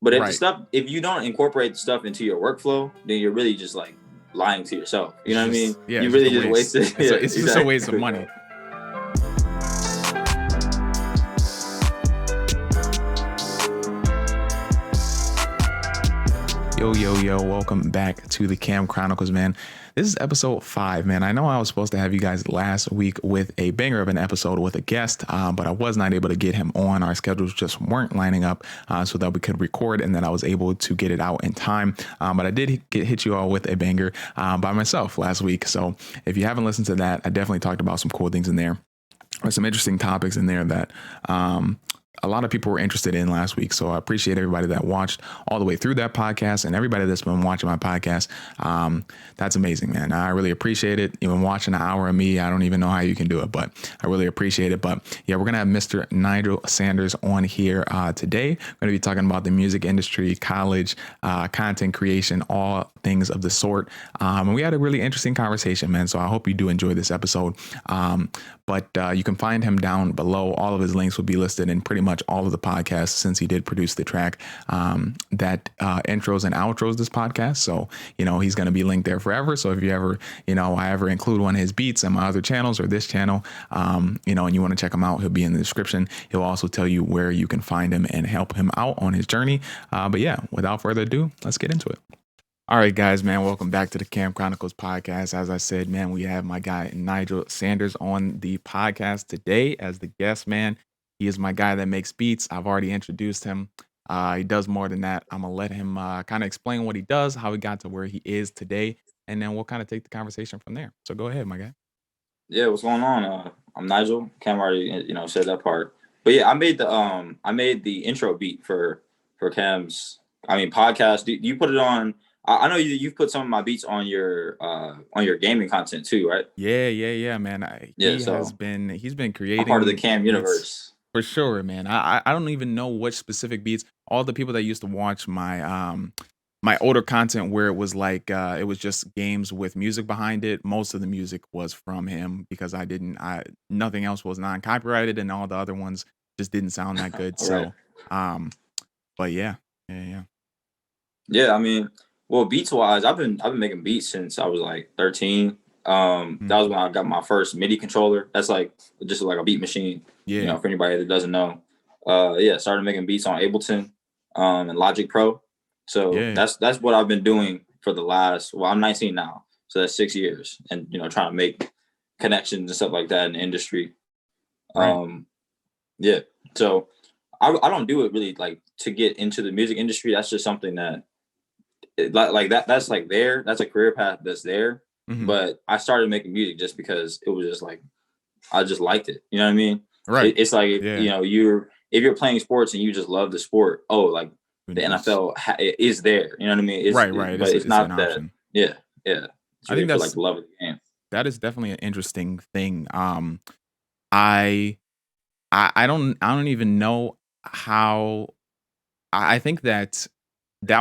But Right. if you don't incorporate the stuff into your workflow, then you're really just like lying to yourself. You It's know what I just mean? yeah, You it's just really a just waste. wasted. Yeah, It's just a waste of exactly. money. Yo, welcome back to the Cam Chronicles, man. This is episode 5, man. I know I was supposed to have you guys last week with a banger of an episode with a guest, but I was not able to get him on. Our schedules just weren't lining up so that we could record and that I was able to get it out in time. But I did hit you all with a banger by myself last week. So if you haven't listened to that, I definitely talked about some cool things in there. There's some interesting topics in there that a lot of people were interested in last week. So I appreciate everybody that watched all the way through that podcast and everybody that's been watching my podcast. That's amazing, man. I really appreciate it. Even watching an hour of me, I don't even know how you can do it, but I really appreciate it. But yeah, we're going to have Mr. Nigel Sanders on here today. We're going to be talking about the music industry, college, content creation, all things of the sort. And we had a really interesting conversation, man. So I hope you do enjoy this episode. But you can find him down below. All of his links will be listed in pretty much all of the podcasts since he did produce the track that intros and outros this podcast. So, he's going to be linked there forever. So if you ever, I ever include one of his beats on my other channels or this channel, and you want to check him out, he'll be in the description. He'll also tell you where you can find him and help him out on his journey. But yeah, without further ado, let's get into it. All right, guys, man, welcome back to the Cam Chronicles podcast. As I said, man, we have my guy Nigel Sanders on the podcast today as the guest, man. He is my guy that makes beats. I've already introduced him. He does more than that. I'm going to let him kind of explain what he does, how he got to where he is today, and then we'll kind of take the conversation from there. So go ahead, my guy. Yeah, what's going on? I'm Nigel. Cam already, said that part. But yeah, I made the intro beat for Cam's podcast. Do you put it on? I know you've put some of my beats on your gaming content too, right? Yeah, man. He's been creating. I'm part of the Cam universe for sure, man. I don't even know which specific beats. All the people that used to watch my my older content where it was like it was just games with music behind it. Most of the music was from him because nothing else was non-copyrighted and all the other ones just didn't sound that good. Right. So but yeah. Yeah, well, beats wise, I've been making beats since I was like 13. That was when I got my first MIDI controller. That's like just like a beat machine. Yeah. For anybody that doesn't know. Started making beats on Ableton and Logic Pro. So that's what I've been doing for the last. Well, I'm 19 now, so that's 6 years, and trying to make connections and stuff like that in the industry. Right. Yeah. So I don't do it really like to get into the music industry. That's just something that. Like that that's like there, that's a career path that's there. But I started making music just because it was just like I just liked it, you know what I mean? Right. It's like if you're playing sports and you just love the sport, like the NFL is there, you know what I mean? It's, right but it's not an that option. Yeah I think that's like the love of the game. That is definitely an interesting thing. I don't even know how. I think that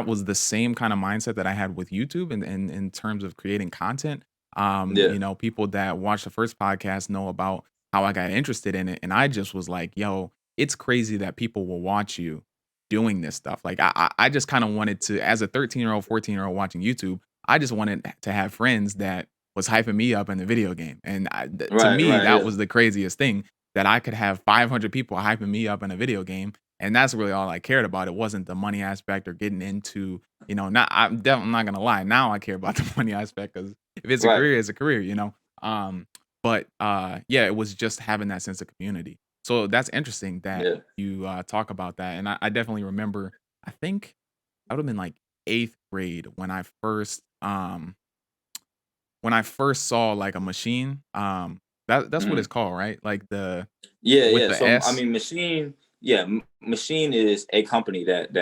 was the same kind of mindset that I had with YouTube and in terms of creating content. People that watch the first podcast know about how I got interested in it. And I just was like, yo, it's crazy that people will watch you doing this stuff. Like I just kind of wanted to, as a 13-year-old, 14-year-old watching YouTube, I just wanted to have friends that was hyping me up in the video game. And to me, that was the craziest thing, that I could have 500 people hyping me up in a video game. And that's really all I cared about. It wasn't the money aspect or getting into, I'm not going to lie. Now I care about the money aspect because if it's a career, it's a career, But it was just having that sense of community. So that's interesting that you talk about that. And I definitely remember, I think I would have been like 8th grade when I first saw like a machine. That's what it's called, right? Like the So S. Machine. Yeah, Machine is a company that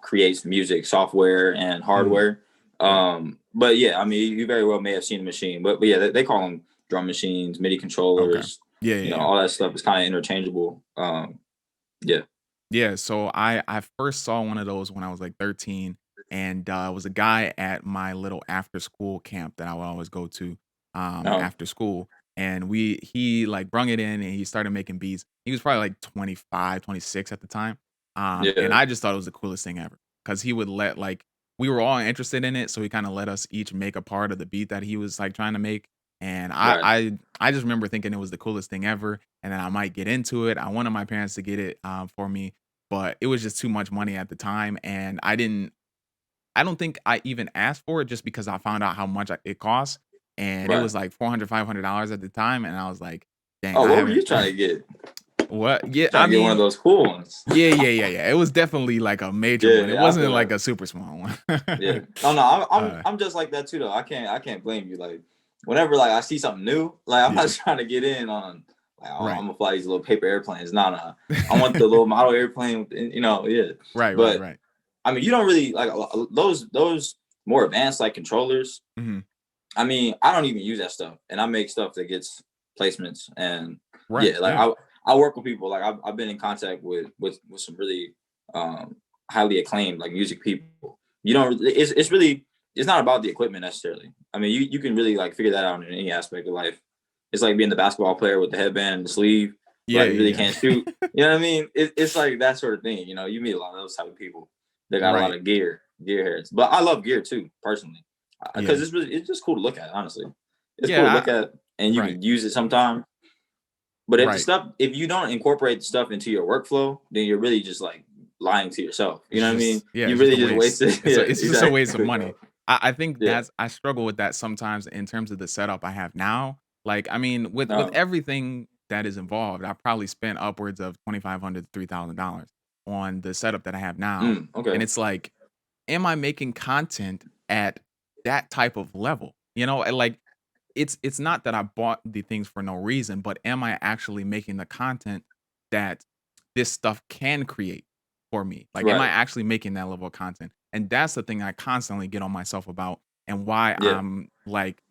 creates music software and hardware. But yeah, you very well may have seen a Machine, but yeah, they call them drum machines, MIDI controllers. Okay. All that stuff is kind of interchangeable. Yeah, so I first saw one of those when I was like 13, and it was a guy at my little after school camp that I would always go to after school. And he like brung it in and he started making beats. He was probably like 25, 26 at the time. And I just thought it was the coolest thing ever. because he would let like we were all interested in it, so he kind of let us each make a part of the beat that he was like trying to make. And Right. I just remember thinking it was the coolest thing ever, and then I might get into it. I wanted my parents to get it for me, but it was just too much money at the time, and I don't think I even asked for it just because I found out how much it costs, and it Right. was like $400, $500 at the time, and I was like, "Dang, Oh, I what were haven't." you trying to get? What? Yeah, Trying I to get one of mean, those cool ones. yeah. It was definitely like a major Yeah, one. It yeah, I feel wasn't like that. a super small one. Yeah. Oh no, I'm uh, I'm just like that too though. I can't blame you. Like whenever like I see something new, like I'm not yeah, trying to get in on like oh, I'm right, gonna fly these little paper airplanes. Nah. I want the little model airplane. Yeah. But right. I mean, you don't really like those more advanced like controllers. Hmm. I mean, I don't even use that stuff, and I make stuff that gets placements. And Right, yeah, like yeah, I work with people. Like I've been in contact with some really highly acclaimed like music people. You don't. It's really it's not about the equipment necessarily. I mean, you can really like figure that out in any aspect of life. It's like being the basketball player with the headband and the sleeve, but like you really can't shoot. yeah. You know what I mean? It's like that sort of thing. You meet a lot of those type of people. They got a lot Right, of gear heads. But I love gear too, personally, because yeah, it's just cool to look at. Honestly, it's cool to yeah. look at, and you Right, can use it sometimes. But right. if you don't incorporate the stuff into your workflow, then you're really just like lying to yourself. You know what I mean? It's You just really a just waste. wasted. Yeah, It's just a waste of exactly, money. bro. I think Yeah. I struggle with that sometimes in terms of the setup I have now. Like, I mean, with No. everything that is involved, I probably spent upwards of $2,500 to $3,000 on the setup that I have now. And Okay. it's like, am I making content at that type of level? And like it's not that I bought the things for no reason, but am I actually making the content that this stuff can create for me? Like, am I Right. actually making that level of content? And that's the thing I constantly get on myself about, and why Yeah. I'm like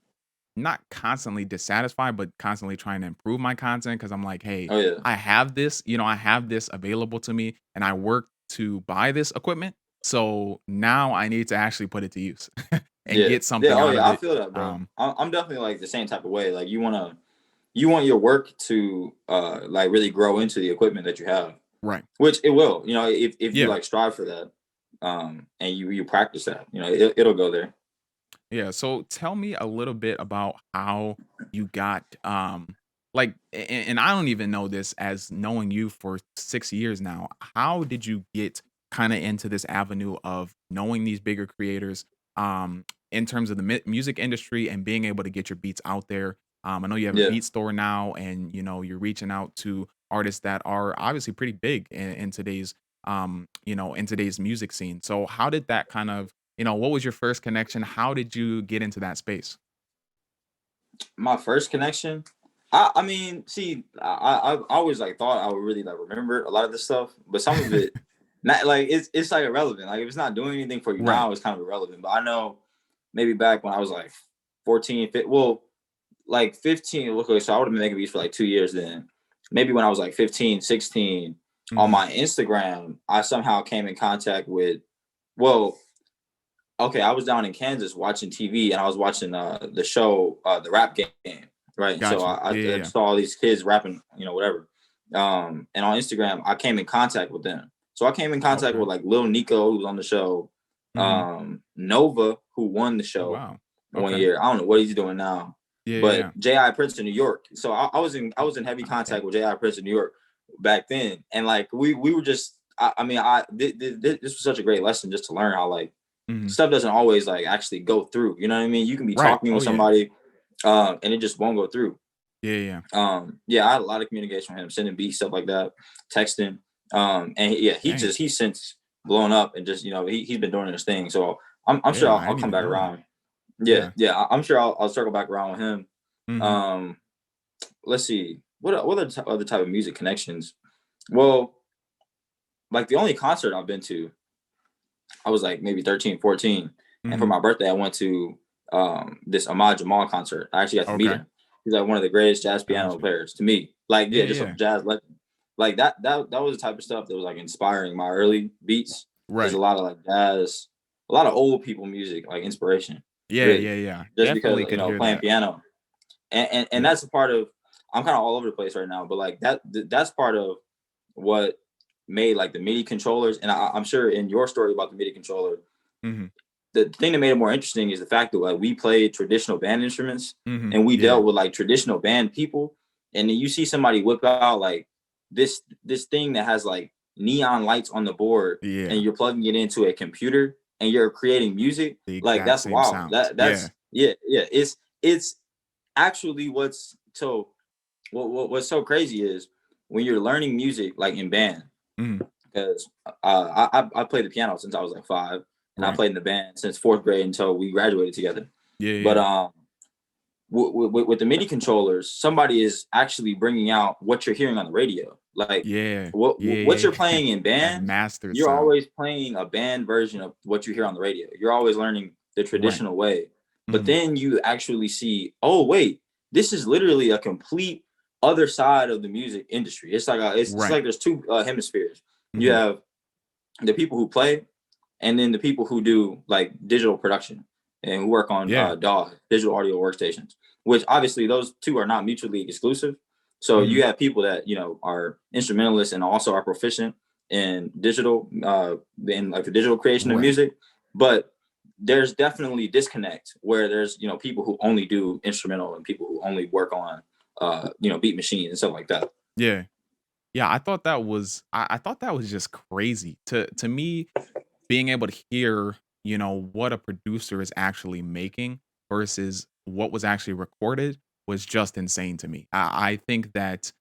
not constantly dissatisfied, but constantly trying to improve my content because I'm like, hey, Oh yeah. I have this available to me, and I work to buy this equipment. So now I need to actually put it to use and Yeah. get Yeah. something Oh out yeah. of I it. feel that, bro. I'm definitely like the same type of way. Like you want your work to like really grow into the equipment that you have, Right. which it will. If you Yeah. like strive for that, and you practice that, it'll go there. Yeah. So tell me a little bit about how you got like and I don't even know this as knowing you for 6 years now. How did you get kind of into this avenue of knowing these bigger creators in terms of the music industry and being able to get your beats out there? I know you have a Yeah. beat store now, and you're reaching out to artists that are obviously pretty big in today's in today's music scene. So how did that kind of what was your first connection? How did you get into that space? My first connection. I mean, see, I always like thought I would really like remember a lot of this stuff, but some of it, not like it's like irrelevant. Like if it's not doing anything for you Right. now, it's kind of irrelevant. But I know maybe back when I was like 14, well, like 15. Okay, so I would have been making beats for like 2 years then. Maybe when I was like 15, 16, on Mhm. my Instagram, I somehow came in contact with, well, okay, I was down in Kansas watching TV, and I was watching the show, the Rap Game, right? And so Got you. I, Yeah, I yeah. saw all these kids rapping, whatever. And on Instagram, I came in contact with them. So I came in contact Okay. with like Lil Nico, who was on the show, Mhm. Nova, who won the Oh, show wow. one Okay. year. I don't know what he's doing now, Yeah. but J.I. Prince in New York. So I was in heavy Okay. contact with J.I. Prince in New York back then, and like we were just. I mean, this was such a great lesson just to learn how like Mhm. stuff doesn't always like actually go through. You know what I mean? You can be Right. talking Oh, with yeah. somebody, and it just won't go through. Yeah. Yeah, I had a lot of communication with him, sending beats, stuff like that, texting. And yeah, Dang. he's since blown up and just he's been doing his thing. So I'm sure Yeah, I'll, I I'll didn't come even back know that. around. Yeah, Yeah. yeah, I'm sure I'll circle back around with him. Mhm. Um, let's see what other type of music connections. Well, like the only concert I've been to, I was like maybe 13, 14. And for Mhm. my birthday, I went to this Ahmad Jamal concert. I actually got to meet Okay. him. He's like one of the greatest jazz piano Got you. players to me. Like, yeah, Yeah, just a yeah. jazz legend. Like that was the type of stuff that was like inspiring my early beats. Is a Right. lot of like jazz, a lot of old people music, like inspiration, really. Yeah. Just because Definitely could hear playing that. piano. And Yeah. that's a part of I'm kind of all over the place right now, but like that's part of what made like the MIDI controllers, and I'm sure in your story about the MIDI controller, Mhm. the thing that made it more interesting is the fact that like we played traditional band instruments Mhm. and we Yeah. dealt with like traditional band people, and then you see somebody whip out like this thing that has like neon lights on the board, and Yeah. you're plugging it into a computer and you're creating music. The Like exact that's same wild. sounds. That's Yeah. yeah. It's actually what's so what's so crazy is when you're learning music like in band, Mhm. because I played the piano since I was like 5, and I Right. played in the band since 4th grade until we graduated together. Yeah, But yeah. with the MIDI controllers, somebody is actually bringing out what you're hearing on the radio. Like Yeah. Yeah, what yeah, you're yeah. playing in That band, mastered you're sound. always playing a band version of what you hear on the radio. You're always learning the Right. traditional way. But Mhm. then you actually see, oh wait, this is literally a complete other side of the music industry. It's Right. like there's two hemispheres. You Mhm. have the people who play, and then the people who do like digital production and who work on Yeah. DAW, digital audio workstations, which obviously those two are not mutually exclusive. So Mhm. you have people that are instrumentalists and also are proficient in digital, in like the digital creation of Right. music, but there's definitely disconnect where there's people who only do instrumental and people who only work on beat machines and stuff like that. Yeah. Yeah, I thought that was just crazy. To me, being able to hear, what a producer is actually making versus what was actually recorded was just insane to me. I think that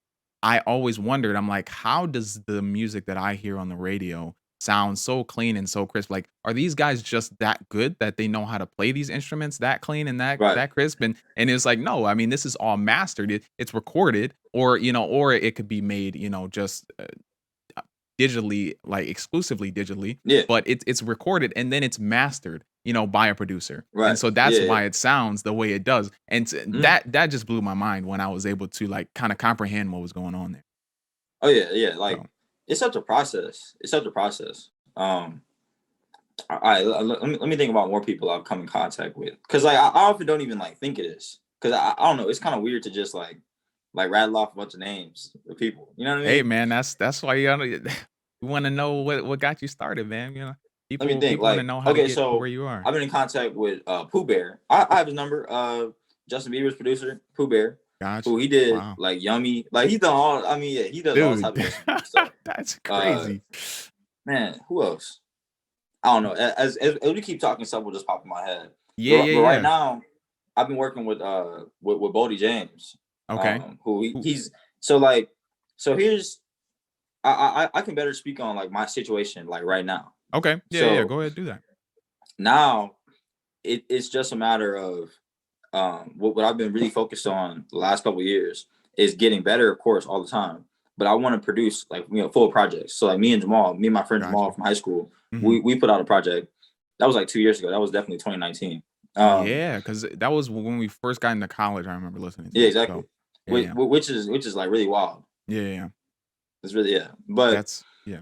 I always wondered, I'm like, how does the music that I hear on the radio sound so clean and so crisp? Like, are these guys just that good that they know how to play these instruments that clean and that Right. that crisp? And it's like, no, I mean, this is all mastered. It's recorded, or it could be made, just digitally, like exclusively digitally, Yeah. but it's recorded and then it's mastered, by a producer. And Right. so that's Yeah. Yeah. why it sounds the way it does. And Mhm. that just blew my mind when I was able to like kind of comprehend what was going on there. Oh yeah. Yeah. Like So, it's such a process. It's such a process. All right, let me think about more people I've come in contact with, because like I often don't even like think of this, because I don't know, it's kind of weird to just like rattle off a bunch of names of people. You know what I hey mean? man, that's why you you want to know what got you started, man. Let me think. People want to Like, know how to okay, get to where so you are. I've been in contact with Pooh Bear. I have his number. Justin Bieber's producer, Pooh Bear, Gotcha. who he did Wow. like Yummy. Like he's done all. I mean, yeah, he does all Dude, type of instrumental stuff. that's Uh, crazy. man, who else? I don't know. As we keep talking, stuff will just pop in my head. Yeah, But right yeah, now, I've been working with Bodie James, yeah. Okay. who Who- he's so like so here's I can better speak on like my situation like right now. Okay. Yeah, yeah. So Go ahead, do that. now it's just a matter of what I've been really focused on the last couple of years is getting better, of course, all the time. But I want to produce like full projects. So like me and my friend Jamal Gotcha. from high school, Mhm. we put out a project that was like 2 years ago. That was definitely 2019. Yeah, because that was when we first got into college. I remember listening to Yeah, it. So, exactly. yeah, yeah, Which is like really wild. yeah, yeah, yeah. It's really yeah. But That's yeah.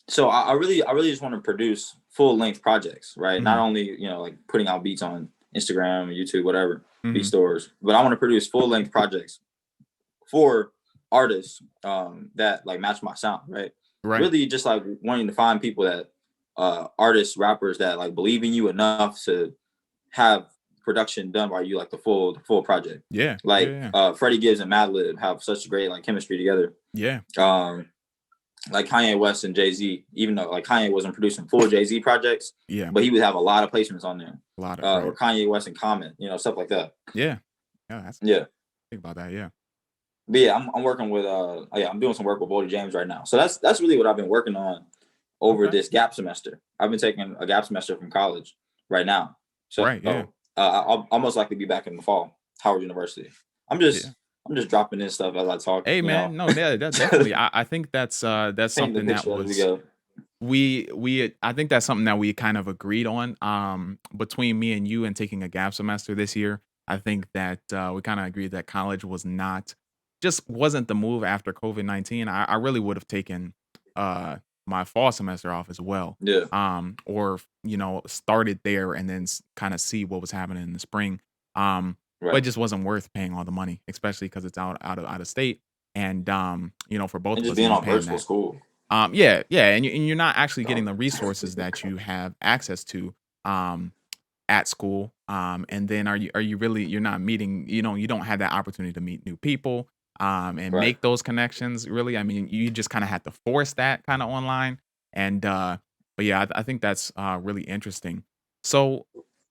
so I really just want to produce full length projects, right? Not Mhm, only like putting out beats on Instagram, YouTube, whatever beat mhm. stores, but I want to produce full length projects for artists that like match my sound, right? Right. Really just like wanting to find people that artists, rappers that like believe in you enough to have production done by you, like the full project. Yeah, yeah, Like yeah, Freddie Gibbs and Madlib have such great like chemistry together. yeah, Um, like Kanye West and Jay Z, even though like Kanye wasn't producing full Jay Z projects, yeah. but he would have a lot of placements on there. A lot of right. Or Kanye West and Common, stuff like that. Yeah, yeah. That's Yeah. think about that. Yeah. But yeah, I'm working with yeah, I'm doing some work with Bodie James right now. So that's really what I've been working on over Okay. this gap semester. I've been taking a gap semester from college right now. So Right. Yeah. I'll most likely be back in the fall, Howard University. I'm Yeah. just I'm just dropping in stuff as I talk, Hey, man. No, yeah, that definitely. I think that's painting the something that picture as we was go. we I think that's something that we kind of agreed on between me and you and taking a gap semester this year. I think that we kind of agreed that college was not just wasn't the move after COVID-19. I really would have taken uh my fall semester off as well. Yeah, Or started there and then kind of see what was happening in the spring. But it right. just wasn't worth paying all the money, especially because it's out of state. And for both And of just us, being on paying virtual that. school. Yeah, and you're not actually getting the resources that you have access to um at school. And then are you really you're not meeting, you don't have that opportunity to meet new people and Right. make those connections really. I mean, you just kind of have to force that kind of online. And but yeah, I think that's really interesting. So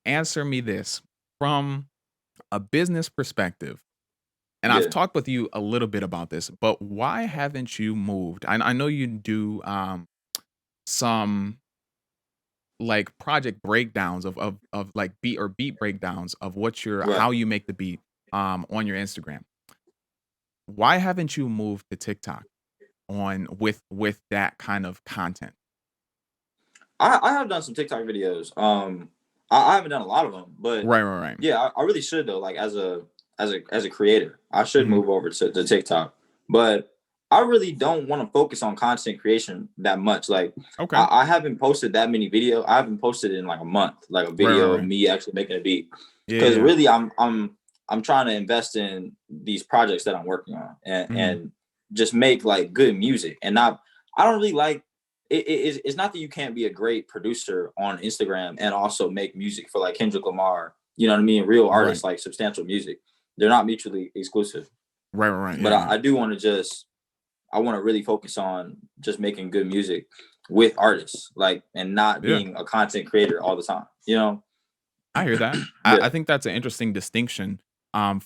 answer me this from a business perspective. And I've Yeah. talked with you a little bit about this, but why haven't you moved? I know you do some like project breakdowns of like beat breakdowns of what your Right. how you make the beat on your Instagram. Why haven't you moved to TikTok on with that kind of content? I have done some TikTok videos. I haven't done a lot of them, but Right, right, right. yeah, I really should though. Like as a creator, I should Mhm. move over to TikTok. But I really don't want to focus on content creation that much. Like Okay. I haven't posted that many videos. I haven't posted in like a month, like a Right, right, video of right. me actually making a beat. Yeah, Because yeah. really, I'm trying to invest in these projects that I'm working on Mhm. and just make like good music and not. I don't really like it's not that you can't be a great producer on Instagram and also make music for like Kendrick Lamar, you know what I mean? Real Right. artists like substantial music. They're not mutually exclusive. Right, right, right. But Yeah, yeah. I do want to I want to really focus on just making good music with artists, like and not Yeah. being a content creator all the time, you know? I hear that. I Yeah. think that's an interesting distinction.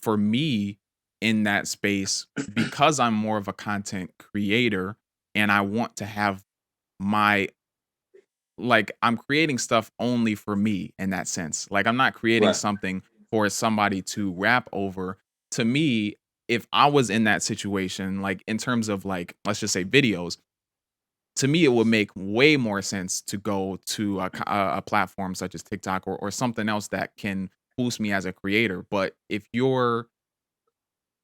For me in that space, because I'm more of a content creator and I want to have my like I'm creating stuff only for me in that sense. Like I'm not creating Right. something for somebody to rap over. To me, if I was in that situation, like in terms of like let's just say videos, to me it would make way more sense to go to a platform such as TikTok or something else that can boost me as a creator. But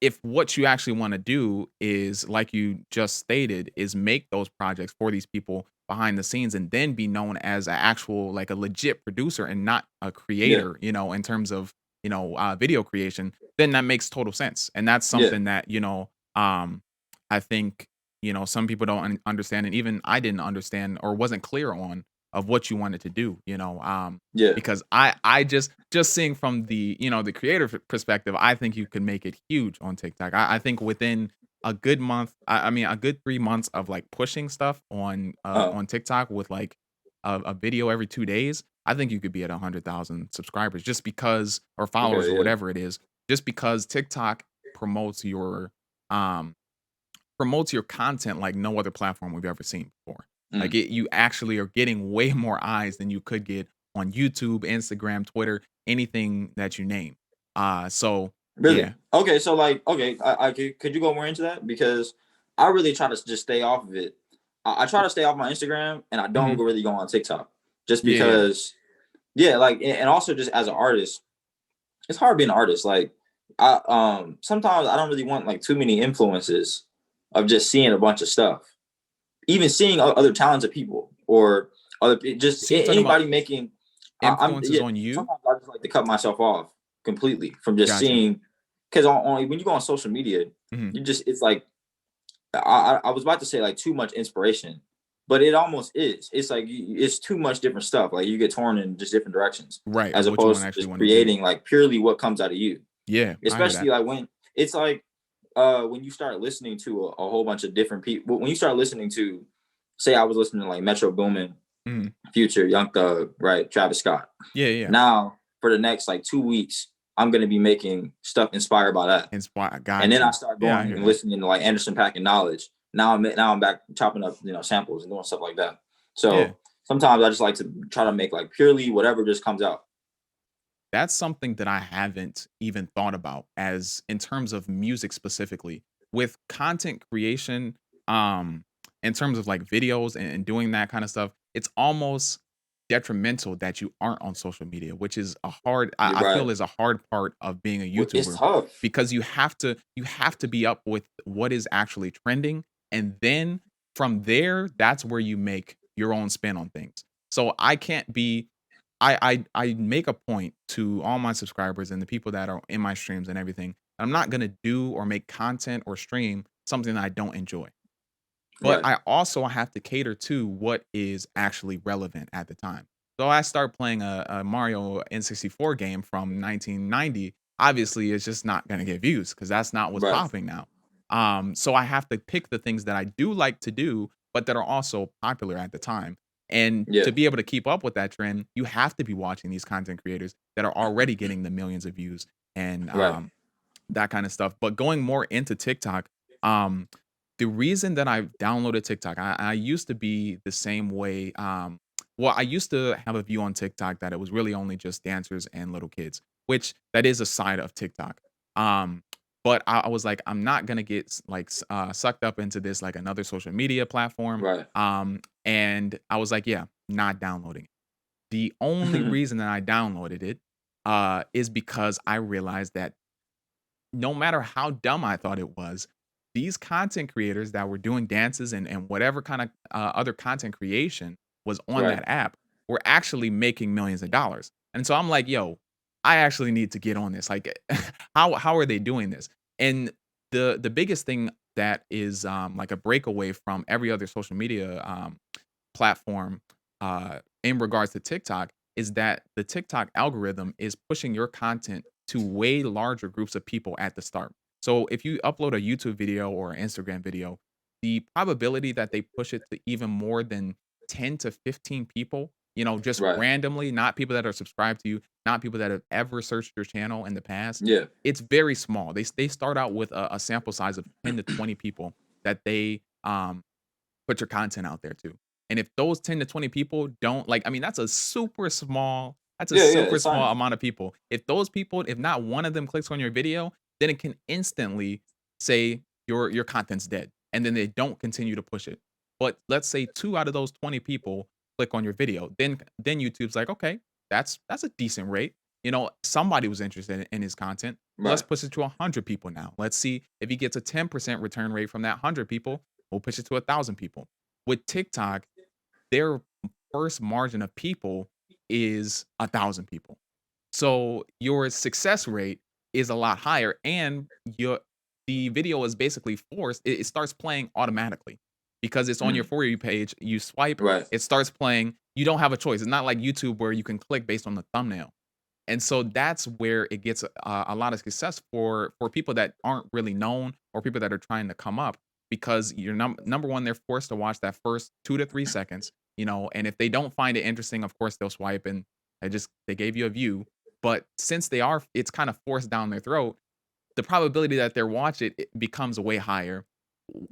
if what you actually want to do is like you just stated is make those projects for these people behind the scenes and then be known as an actual like a legit producer and not a Yeah. creator, in terms of video creation, then that makes total sense. And that's Yeah. something that I think some people don't understand, and even I didn't understand or wasn't clear on of what you wanted to do, Yeah. because I just seeing from the the creative perspective, I think you could make it huge on TikTok. I think within a good month, I mean a good 3 months of like pushing stuff Uh, on TikTok with like a video every 2 days, I think you could be at 100,000 subscribers just because or followers okay. or Yeah. whatever it is, just because TikTok promotes your um promotes your content like no other platform we've ever seen before. Like Mm. you actually are getting way more eyes than you could get on YouTube, Instagram, Twitter, anything that you name. So Really? yeah. Okay, so like, okay, I could you go more into that because I really try to just stay off of it. I try to stay off my Instagram, and I don't Mhm. really go on TikTok just Yeah, yeah. because, yeah, like, and also just as an artist, it's hard being an artist. Like, I sometimes I don't really want like too many influences of just seeing a bunch of stuff, even seeing other talented people or just So you talking about anybody making. I'm influences yeah. on you? Sometimes I just like to cut myself off completely from just Gotcha. seeing because when you go on social media, Mhm. you just it's like I was about to say like too much inspiration, but it almost is. It's like it's too much different stuff. Like you get torn in just different directions Right, of as what you want opposed to to actually just want to do. creating like purely what comes out of you. Yeah, I hear Especially that. like when it's like when you start listening to a whole bunch of different people. When you start listening to, say, I was listening to like Metro Boomin, Mhm. Future, Young Thug, right, Travis Scott. Yeah, yeah. Now for the next like 2 weeks, I'm gonna be making stuff inspired by that. Inspire And got then I you. start Yeah, I going hear and that. listening to like Anderson .Paak and Knowledge. Now I'm back chopping up samples and doing stuff like that. Yeah. So sometimes I just like to try to make like purely whatever just comes out. That's something that I haven't even thought about as in terms of music specifically. With content creation, in terms of like videos and doing that kind of stuff, it's almost detrimental that you aren't on social media, which is a hard You're I feel right. is a hard part of being a It's YouTuber, tough. because you have to be up with what is actually trending, and then from there that's where you make your own spin on things. So I can't be I make a point to all my subscribers and the people that are in my streams and everything. I'm not gonna do or make content or stream something that I don't enjoy. but Right. I also have to cater to what is actually relevant at the time. So I start playing a Mario N64 game from 1990. Obviously, it's just not going to get views because that's not what's Right. popping now. So I have to pick the things that I do like to do, but that are also popular at the time. And Yeah. to be able to keep up with that trend, you have to be watching these content creators that are already getting the millions of views and Right. that kind of stuff. But going more into TikTok, um, the reason that I've downloaded TikTok, I used to be the same way. Well, I used to have a view on TikTok that it was really only just dancers and little kids, which that is a side of TikTok. Um, but I was like, I'm not gonna get sucked up into this like another social media platform. Right. And I was like, yeah, not downloading it. The only reason that I downloaded it is because I realized that no matter how dumb I thought it was, these content creators that were doing dances and whatever kind of other content creation was on Right. that app were actually making millions of dollars. And so I'm like, yo, I actually need to get on this. Like, how are they doing this? And the biggest thing that is like a breakaway from every other social media platform in regards to TikTok is that the TikTok algorithm is pushing your content to way larger groups of people at the start. So if you upload a YouTube video or an Instagram video, the probability that they push it to even more than 10 to 15 people, just Right. randomly, not people that are subscribed to you, not people that have ever searched your channel in the past, Yeah. it's very small. They start out with a sample size of 10 to 20 people that they put your content out there to. And if those 10 to 20 people don't like, I mean, that's a Yeah. Yeah. super It's small tiny. amount of people. If those people, if not one of them clicks on your video, then it can instantly say your content's dead. And then they don't continue to push it. But let's say two out of those 20 people click on your video, then YouTube's like, okay, that's a decent rate. Somebody was interested in his content. Let's Right. push it to 100 people now. Let's see if he gets a 10% return rate from that 100 people. We'll push it to 1,000 people. With TikTok, their first margin of people is 1,000 people. So your success rate is a lot higher, and the video is basically forced. It starts playing automatically because it's on your Mm. For You page. You swipe, Right. it starts playing. You don't have a choice. It's not like YouTube where you can click based on the thumbnail. And so that's where it gets a lot of success for people that aren't really known or people that are trying to come up because you're number one, they're forced to watch that first 2 to 3 seconds, and if they don't find it interesting, of course they'll swipe and they gave you a view. But since it's kind of forced down their throat, the probability that they're watch it becomes way higher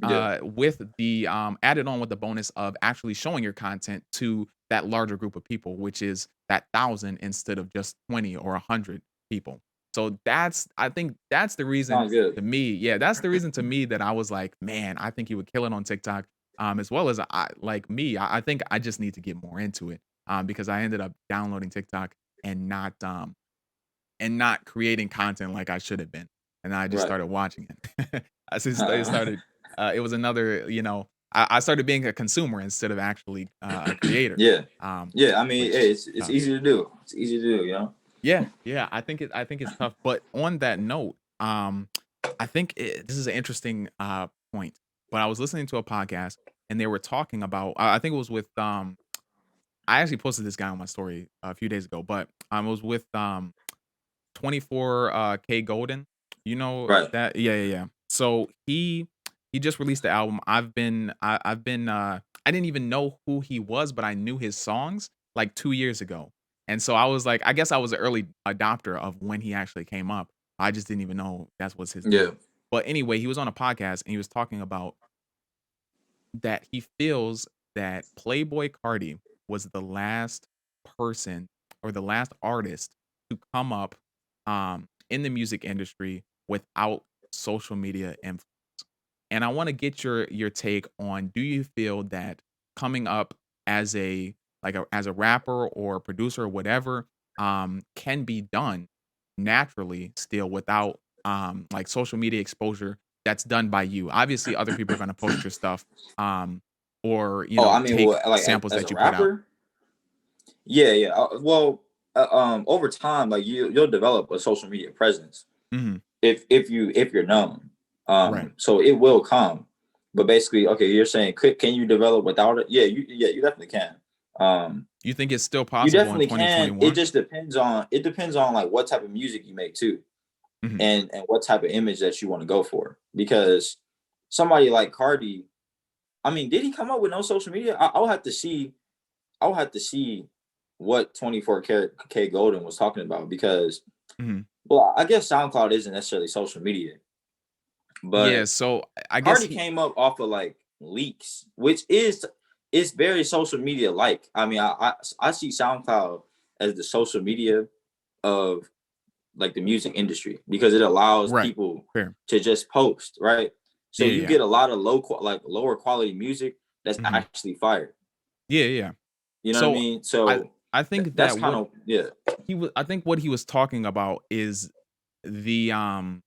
Yeah. with the added on with the bonus of actually showing your content to that larger group of people, which is that 1,000 instead of just 20 or 100 people. So I think that's the reason Sounds good. to me. Yeah, that's the reason to me that I was like, man, I think he would kill it on TikTok. As well as I think I just need to get more into it. Because I ended up downloading TikTok and not creating content like I should have been. And I just Right. started watching it. I started it was another, I started being a consumer instead of actually a creator. Yeah. Um, Yeah. I mean, hey, which it's tough. easy to do. It's easy to do. Yeah, yeah, I think it's tough. But on that note, I think this is an interesting point. But I was listening to a podcast and they were talking about I think it was with I actually posted this guy on my story a few days ago, but it was with 24 K Golden. You know Right. that? Yeah, yeah, yeah. So he just released the album. I've been I didn't even know who he was, but I knew his songs like 2 years ago. And so I was like, I guess I was an early adopter of when he actually came up. I just didn't even know that was his Yeah. name. But anyway, he was on a podcast and he was talking about that he feels that Playboy Cardi was the last person or the last artist to come up in the music industry without social media influence. And I want to get your take on, do you feel that coming up as as a rapper or producer or whatever can be done naturally still without like social media exposure that's done by you? Obviously other people are going to post your stuff um or Oh, I mean, take well, like samples as that a you put out. rapper. Yeah. Yeah. Well, over time, like you'll develop a social media presence Mhm. if you're known. Right. So it will come, But basically, okay, you're saying can you develop without it? You definitely can. You think it's still You possible in definitely can. It 2021? just depends on like what type of music you make too, Hmm. and what type of image that you want to go for. Because somebody like Cardi, I mean, did he come up with no social media? I'll have to see. I'll have to see what 24K Golden was talking about because, Hmm. well, I guess SoundCloud isn't necessarily social media, Yeah, but so I guess Cardi he came up off of like leaks, which is it's very social media like. I mean, I see SoundCloud as the social media of like the music industry because it allows right. people Fair. to just post, right? So Yeah, you yeah. get a lot of like lower quality music that's Hmm. actually fire. Yeah, yeah. You know what I So mean? I So I think that's that kind what of yeah, I think what he was talking about the um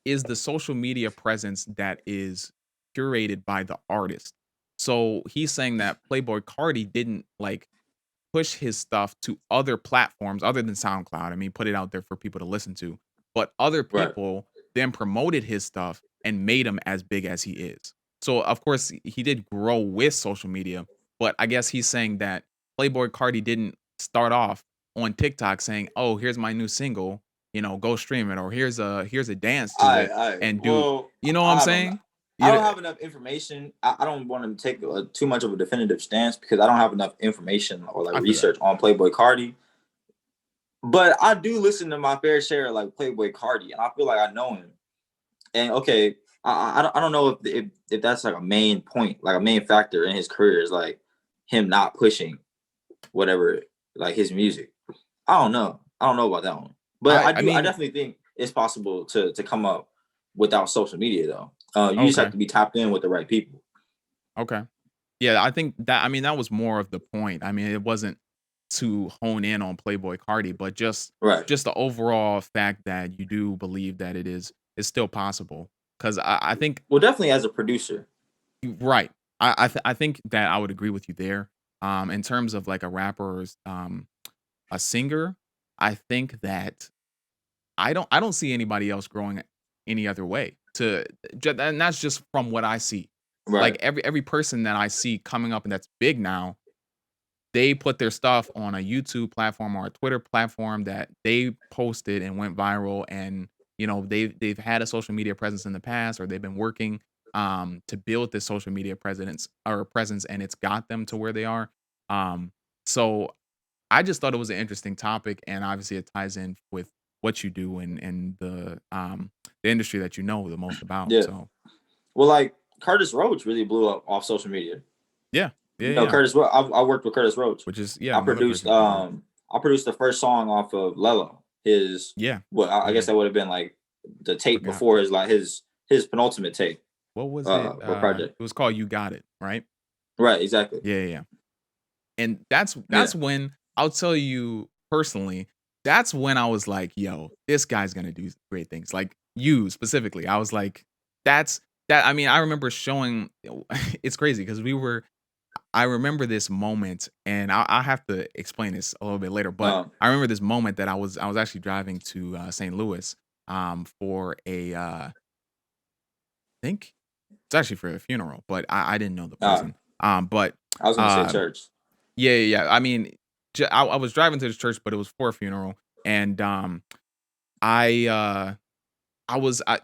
is the social media presence that is curated by the artist. So he's saying that Playboy Cardi didn't like push his stuff to other platforms other than SoundCloud. I mean, put it out there for people to listen to. But other right. people then promoted his stuff and made him as big as he is. So of course he did grow with social media, but I guess he's saying that Playboy Cardi didn't start off on TikTok saying, "Oh, here's my new single, go stream it," or here's a dance to it and do, Well, you know what I'm I don't know. saying? I You know, don't have enough information. I don't want to take too much of a definitive stance because I don't have enough information or like I feel that. research on Playboy Cardi. But I do listen to my fair share of like Playboy Cardi, and I feel like I know him. And okay, I don't know if that's like a main point, like a main factor in his career is like him not pushing whatever like his music. I don't know. I don't know about that one. But I I mean, definitely think it's possible to come up without social media though. You just have okay. to be tapped in with the right people. Okay. Yeah, I think that I mean, that was more of the point. I mean, it wasn't to hone in on Playboy Cardi, but just Right. just the overall fact that you do believe that it is still possible. Because I think Well, definitely as a producer. right. I think that I would agree with you there. In terms of like a rapper or a singer, I think that I don't see anybody else growing any other way. And that's just from what I see. Like Right. every person that I see coming up and that's big now, they put their stuff on a YouTube platform or a Twitter platform that they posted and went viral, and they've had a social media presence in the past, or they've been working to build this social media presence, and it's got them to where they are. So I just thought it was an interesting topic, and obviously it ties in with what you do and the industry that you know the most about. Yeah. So Well, like Curtis Rhodes really blew up off social media. yeah, yeah, You know, yeah. Curtis. Well, I worked with Curtis Rhodes. Which is yeah I another produced person who blew up. um I produced the first song off of Lelo. His Yeah, well, I yeah. guess that would have been like the tape Forgot. before his penultimate tape What was it? or project. It was called "You Got It," right? Right. Exactly. Yeah, yeah, yeah. And that's Yeah. when I'll tell you personally, that's when I was like, "Yo, this guy's gonna do great things." Like you specifically, I was like, "That's that." I mean, I remember showing. It's crazy because we were. I remember this moment, and I have to explain this a little bit later. But I remember this moment that I was actually driving to St. Louis for think it's actually for a funeral, but I didn't know the Uh, person. But I was gonna say um, church. yeah, yeah, yeah. I mean, I was driving to this church, but it was for a funeral, and I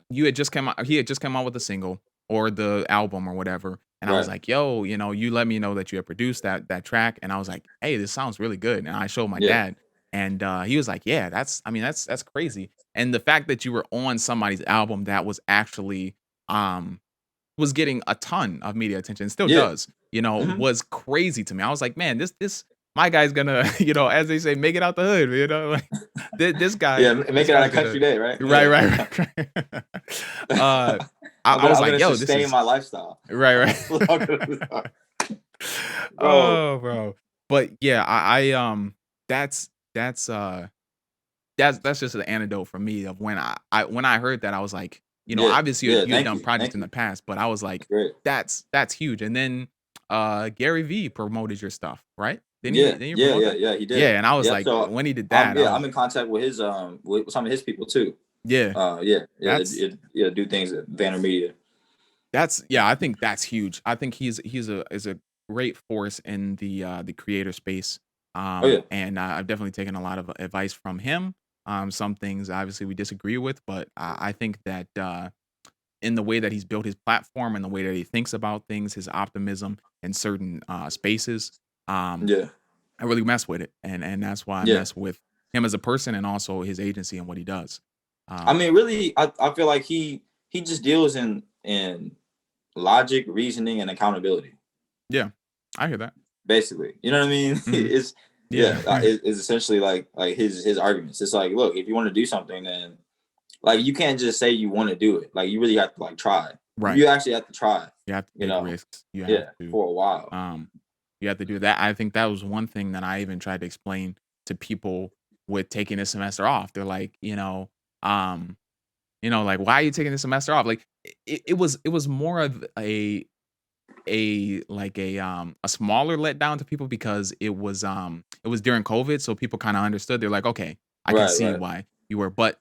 you had just come out, he had just come out with a single or the album or whatever, and I was Right. like, "Yo, you let me know that you had produced that track," and I was like, "Hey, this sounds really good," and I showed my Yeah. dad, and he was like, "Yeah, I mean, that's crazy," and the fact that you were on somebody's album that was actually um was getting a ton of media attention, still Yeah. does, Hmm. was crazy to me. I was like, man, this my guy's gonna, as they say, make it out the hood, like this guy, Yeah. Make this it on guy's a country gonna day, right? right, Yeah. right, right. right. uh, I was I'm like, gonna yo, this sustain is my lifestyle. right, That's what I'm gonna do. right. Bro. Oh, bro. But yeah, that's that's uh that's just an anecdote for me of when when I heard that I was like, Yeah. obviously Yeah. you had Thank done you. projects Thank in the you. past, but I was like, Great. that's huge. And then Gary V promoted your stuff, right? Didn't he Yeah. didn't you Yeah. promote Yeah. that? Yeah. He did. Yeah, and I was Yep. like, So when he did that, I yeah, I'm was in contact with his with some of his people too. yeah, Yeah. Yeah. that's Yeah. Do things at VaynerMedia. I think that's huge. I think he's a great force in the creator space. Oh yeah, And I've definitely taken a lot of advice from him. Some things obviously we disagree with, but I think that in the way that he's built his platform and the way that he thinks about things, his optimism in certain spaces, um, yeah, I really mess with it, and that's why I yeah. mess with him as a person and also his agency and what he does. I Um, mean, really, I feel like he just deals in logic, reasoning, and accountability. yeah, I hear that. Basically, you know what I mean? Hmm. It's Yeah, it's essentially like his arguments. It's like, look, if you want to do something, then like you can't just say you want to do it. Like you really have to like try. right. You actually have to try. You have to You take know, risks. You have yeah, to for a while. um, you have to do that. I think that was one thing that I even tried to explain to people with taking a semester off. They're like, um, like, why are you taking the semester off? Like, it was more of a smaller letdown to people because it was during COVID, so people kind of understood. They're like, okay, I can Right, see right. why you were, but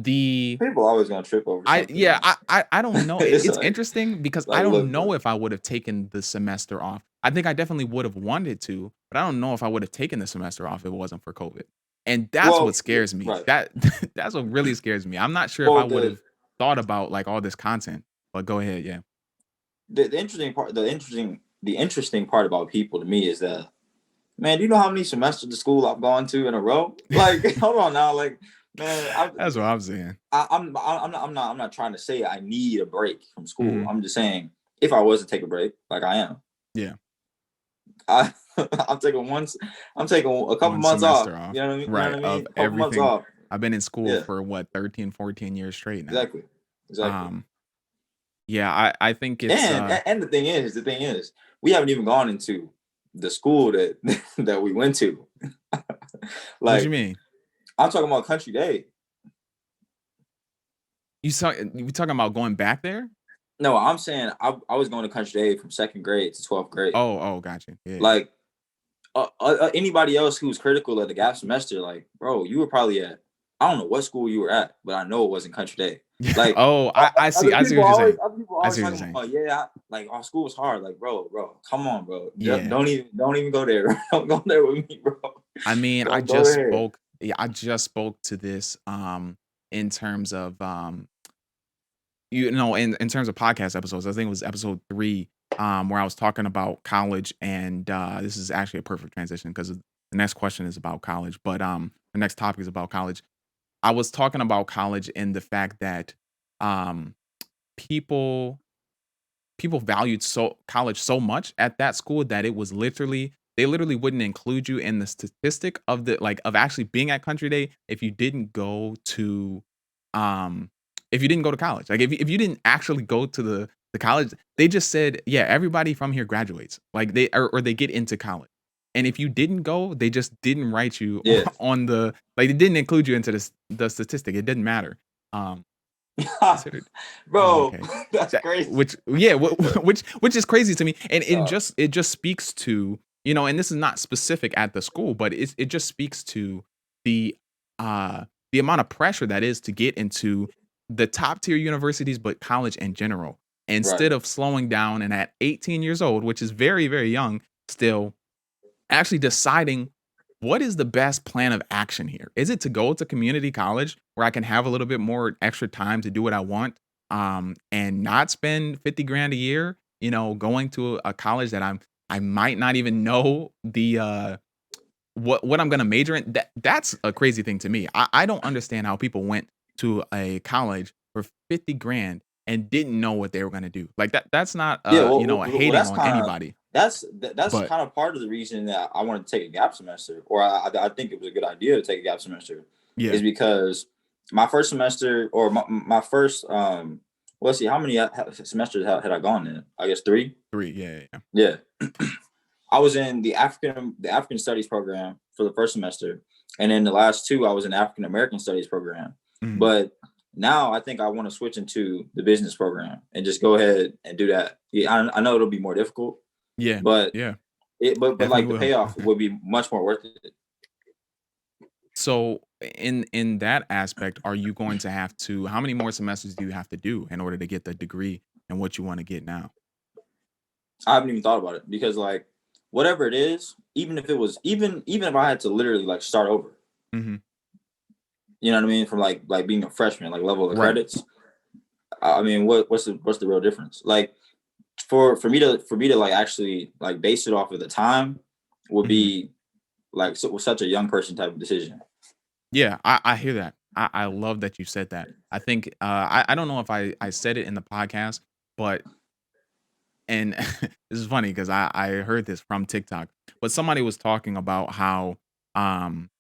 the People always gonna trip over I something, yeah, man. I don't know. It's It's interesting because I look, don't know bro. if I would have taken the semester off. I think I definitely would have wanted to, but I don't know if I would have taken the semester off if it wasn't for COVID. And that's what Well, yeah, scares me. right. That that's what really scares me. I'm not sure if I Well, would have thought about like all this content. But go ahead, yeah. the interesting part, the interesting part about people to me is that, man, do you know how many semesters of school I've gone to in a row? Like, hold on now, like, man, That's what I'm saying. I'm not trying to say I need a break from school. Mhm. I'm just saying if I was to take a break, like I am, Yeah. I I'm taking once, I'm taking a couple One months off. semester off. You know what I mean? You know what Right, I of mean? A couple months everything. off. I've been in school Yeah, for what, 13, 14 years straight now. exactly, exactly. Um, yeah, I think it's And the thing is, we haven't even gone into the school that that we went to. what you Like, mean? I'm talking about country day. You talking about going back there? No, I'm saying I was going to country day from second grade to 12th grade. Oh, gotcha. Yeah, yeah. Like, anybody else who's critical of the gap semester, like, bro, you were probably at, I don't know what school you were at, but I know it wasn't country day. Yeah. Like, Oh, I see. I see what you're saying. other people I always see what you're talking saying. about, yeah, like our school was hard. Like, bro, come on, bro, Yeah. don't even go there. Don't go there with me, bro. I mean, Don't go there. I just spoke to this in terms of in terms of podcast episodes. I think it was episode 3 where I was talking about college and this is actually a perfect transition because the next question is about college, but the next topic is about college. I was talking about college and the fact that um people people valued college so much at that school that it was literally they literally wouldn't include you in the statistic of the like of actually being at country day if you didn't go to um if you didn't go to college. Like if you didn't actually go to the college, they just said, yeah, everybody from here graduates. Like or they get into college. And if you didn't go, they just didn't write you Yeah, on the like they didn't include you into the statistic. It didn't matter. Um considered Oh, bro, okay. that's That crazy. which yeah, which is crazy to me, and Uh, it just speaks to, and this is not specific at the school, but it just speaks to the the amount of pressure that is to get into the top tier universities, but college in general. right. Instead of slowing down and at 18 years old, which is very, very young, still actually deciding what is the best plan of action here? Is it to go to community college where I can have a little bit more extra time to do what I want, and not spend 50 grand a year, going to a college that I might not even know the what I'm gonna major in? That's a crazy thing to me. I don't understand how people went to a college for 50 grand and didn't know what they were gonna do. Like that's not Yeah, a hating on anybody. that's But kind of part of the reason that I wanted to take a gap semester, or I think it was a good idea to take a gap semester, yeah, is because my first semester or my first let's see, how many semesters had I gone in? I guess 3. 3, yeah, yeah, Yeah, I was in the African Studies program for the first semester, and then the last 2 I was in the African American Studies program. yeah. Mhm. But now I think I want to switch into the business program and just go ahead and do that. Yeah, I know it'll be more difficult, Yeah, but yeah, but definitely like the will. payoff would be much more worth it. So in that aspect, are you going to have to how many more semesters do you have to do in order to get the degree and what you want to get now? I haven't even thought about it because like whatever it is, even if it was even if I had to literally like start over, Hmm. you know what I mean, from like being a freshman, like level of Right. credits. I mean, what's the real difference? Like for me to like actually like base it off of the time would Hmm. be like so, such a young person type of decision. Yeah, I hear that. I love that you said that. I think I don't know if I said it in the podcast, but and this is funny because I heard this from TikTok, but somebody was talking about how um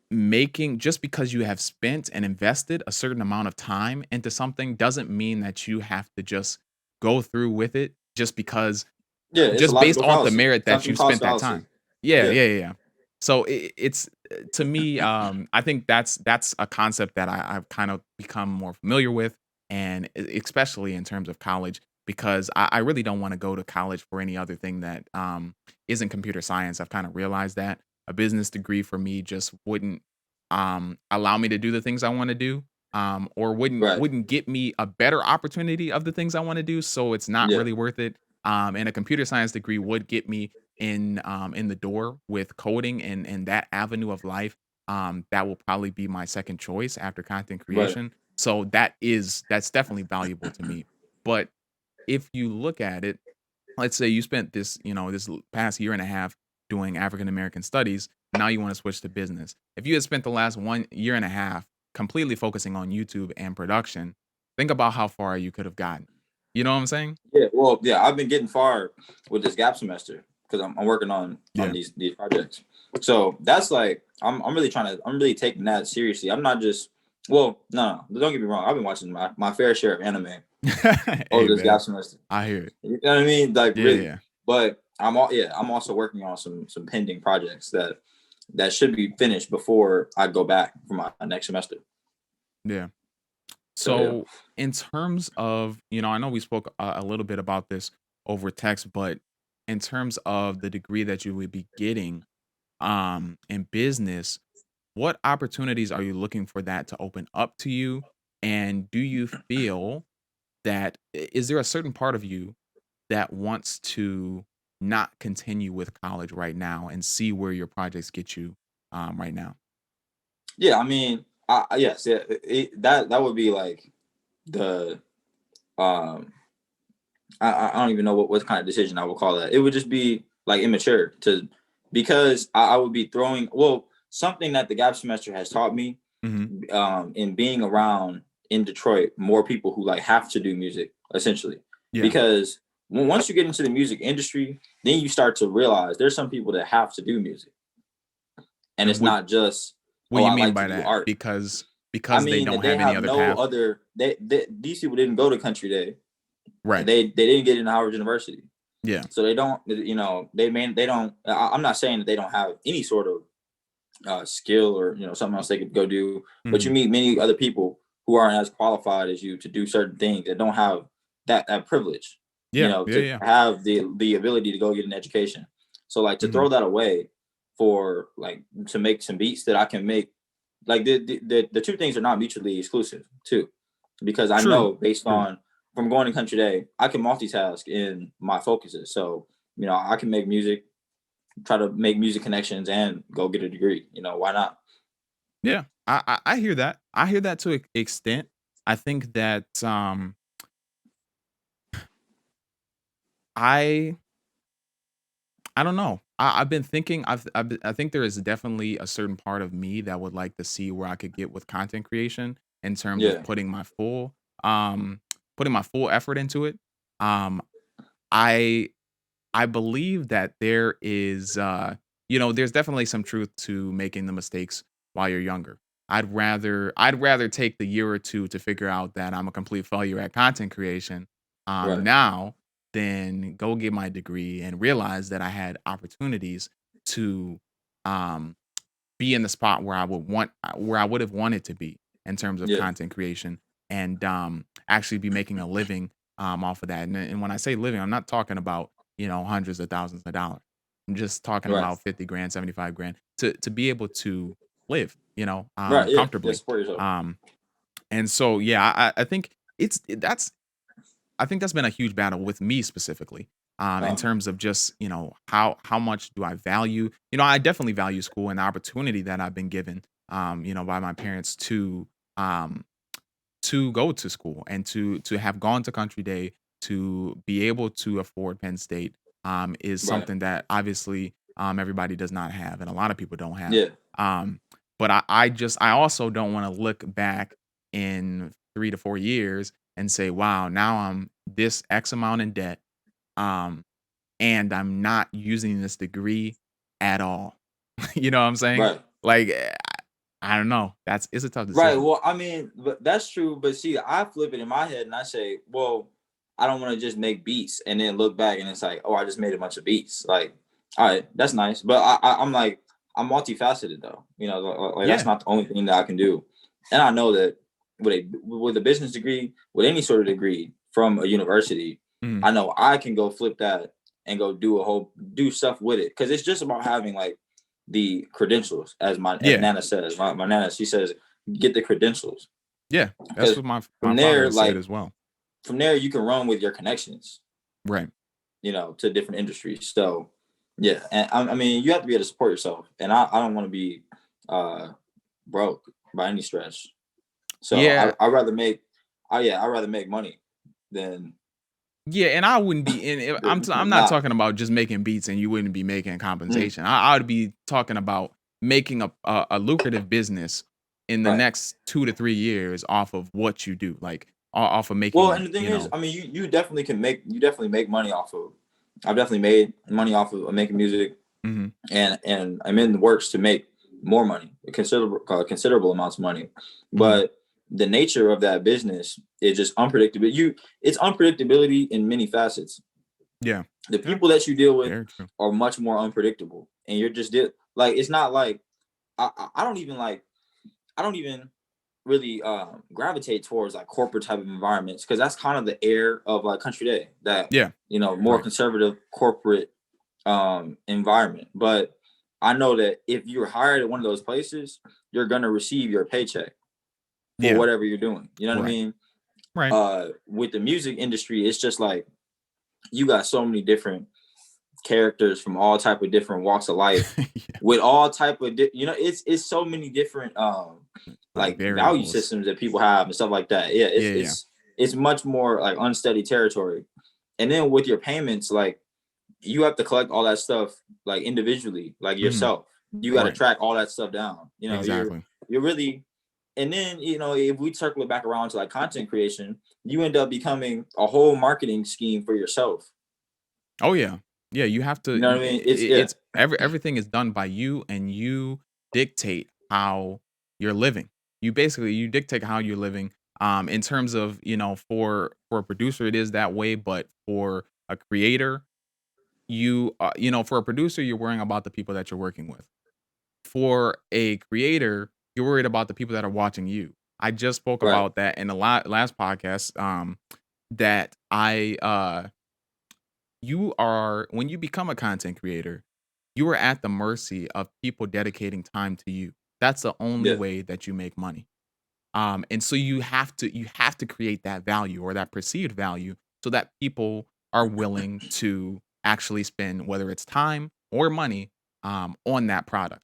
making just because you have spent and invested a certain amount of time into something doesn't mean that you have to just go through with it just because Yeah, it's a just based logical off the fallacy. merit that Something you cost spent that fallacy. time. Yeah, Yeah, yeah, yeah, yeah. So it's to me, I think that's a concept that I've kind of become more familiar with, and especially in terms of college, because I really don't want to go to college for any other thing that isn't computer science. I've kind of realized that a business degree for me just wouldn't allow me to do the things I want to do. Or right. wouldn't get me a better opportunity of the things I want to do, so it's not Yeah, really worth it. And a computer science degree would get me in the door with coding and that avenue of life. That will probably be my second choice after content right. creation. So that's definitely valuable to me. But if you look at it, let's say you spent this past year and a half doing African American studies. Now you want to switch to business. If you had spent the last 1 year and a half completely focusing on YouTube and production, think about how far you could have gotten. You know what I'm saying? Yeah, well, yeah, I've been getting far with this gap semester because I'm working on Yeah. these projects. So that's like I'm really trying to I'm really taking that seriously. I'm not just well, no, don't get me wrong. I've been watching my fair share of anime over Hey this gap man, semester. I hear it. You know what I mean? Like Yeah, really. yeah, But I'm also working on some pending projects that should be finished before I go back for my next semester. yeah. So yeah. So, in terms of, I know we spoke a little bit about this over text, but in terms of the degree that you would be getting in business, what opportunities are you looking for that to open up to you? And do you feel that is there a certain part of you that wants to not continue with college right now and see where your projects get you right now? Yeah, I mean, yes, yeah, that would be like the um I don't even know what kind of decision I would call that. It would just be like immature to because I would be throwing something that the gap semester has taught me Hmm. in being around in Detroit more people who like have to do music essentially Yeah. because once you get into the music industry then you start to realize there's some people that have to do music and And it's not just what oh do you I mean like to by do that? art. I Because they mean don't that they have any have other no path? other these people didn't go to country day. Right. They didn't get into Howard University. Yeah. So they don't, they don't. I'm not saying that they don't have any sort of skill or something else they could go do, but you Mhm. meet many other people who aren't as qualified as you to do certain things that don't have that privilege, Yeah. Yeah, to yeah. have the ability to go get an education. So like to Mhm. throw that away for like to make some beats that I can make, like the two things are not mutually exclusive too, because I True. know based True. on from going to country day, I can multitask in my focuses. So I can make music, try to make music connections, and go get a degree. Why not? Yeah. I hear that. I hear that to an extent. I think that, I I don't know. I've been thinking. I think there is definitely a certain part of me that would like to see where I could get with content creation in terms of Yeah, um putting my full effort into it. Um, I I believe that there's definitely some truth to making the mistakes while you're younger. I'd rather take the year or two to figure out that I'm a complete failure at content creation right. now than go get my degree and realize that I had opportunities to um be in the spot where I would have wanted to be in terms of Yeah, content creation and actually be making a living off of that. And when I say living, I'm not talking about hundreds of thousands of dollars. I'm just talking right, about 50 grand, 75 grand to be able to live, right. Yeah, comfortably. support yourself. Um, and so, yeah, I think that's I think that's been a huge battle with me specifically. In Um, terms of just, how much do I value, I definitely value school and the opportunity that I've been given, by my parents um to go to school and to have gone to country day, to be able to afford Penn State, is right. something that obviously, everybody does not have and a lot of people don't have. Yeah. Um, but I also don't want to look back in 3 to 4 years and say, wow, now I'm this X amount in debt. Um, and I'm not using this degree at all. You know what I'm saying? Right. Like, I don't know. It's a tough Right. decision. Well, I mean, but that's true. But see, I flip it in my head and I say, well, I don't want to just make beats and then look back and it's like, oh, I just made a bunch of beats. Like, all right, that's nice. But I'm like, I'm multifaceted though. Like that's Yeah. not the only thing that I can do. And I know that with a business degree, with any sort of degree from a university, Mhm. I know I can go flip that and go do stuff with it. Cause it's just about having like the credentials, as Yeah. Nana says. My Nana, she says, get the credentials Yeah. That's because what my from father there, has said like as well. from there, you can run with your connections, Right. to different industries. So yeah, and I mean, you have to be able to support yourself, and I don't want to be uh, broke by any stretch. So Yeah. I rather make, I rather make money than Yeah, and I wouldn't be in it. I'm not not talking about just making beats and you wouldn't be making mm, compensation. I would be talking about making a lucrative businesse in the right. next 2 to 3 years off of what you do, like off of Well, making, and the thing is, I mean, you definitely make money off of. I've definitely made money off of making music, Mhm. and I'm in the works to make more money, considerable amounts of money. Mhm. But the nature of that business is just unpredictable. It's unpredictability in many facets. Yeah. The Yeah. people that you deal with Very true. are much more unpredictable, and you're just like it's not like I don't even like I don't even really gravitate towards like corporate type of environments because that's kind of the air of like country day that Yeah. more Right. conservative corporate environment. But I know that if you're hired at one of those places, you're gonna receive your paycheck for Yeah. whatever you're doing. You know what I Right. mean? Right. With the music industry, it's just like you got so many different characters from all type of different walks of life Yeah. with all type of it's so many different Like like value variables. systems that people have and stuff like that. Yeah, Yeah. Yeah. it's much more like unsteady territory. And then with your payments, like you have to collect all that stuff like individually, like Mhm. yourself. You got to Right. track all that stuff down. Exactly. You're really, and then if we circle it back around to like content creation, you end up becoming a whole marketing scheme for yourself. Oh yeah. Yeah, you have to You know what I mean? It's yeah, it's everything is done by you and you dictate how you're living. You dictate how you're living, in terms of, for a producer it is that way, but for a creator, for a producer you're worrying about the people that you're working with. For a creator, you're worried about the people that are watching you. I just spoke right, about that in the last podcast, that you are when you become a content creator, you are at the mercy of people dedicating time to you. That's the only yeah, way that you make money. And so you have to create that value or that perceived value so that people are willing to actually spend whether it's time or money, on that product.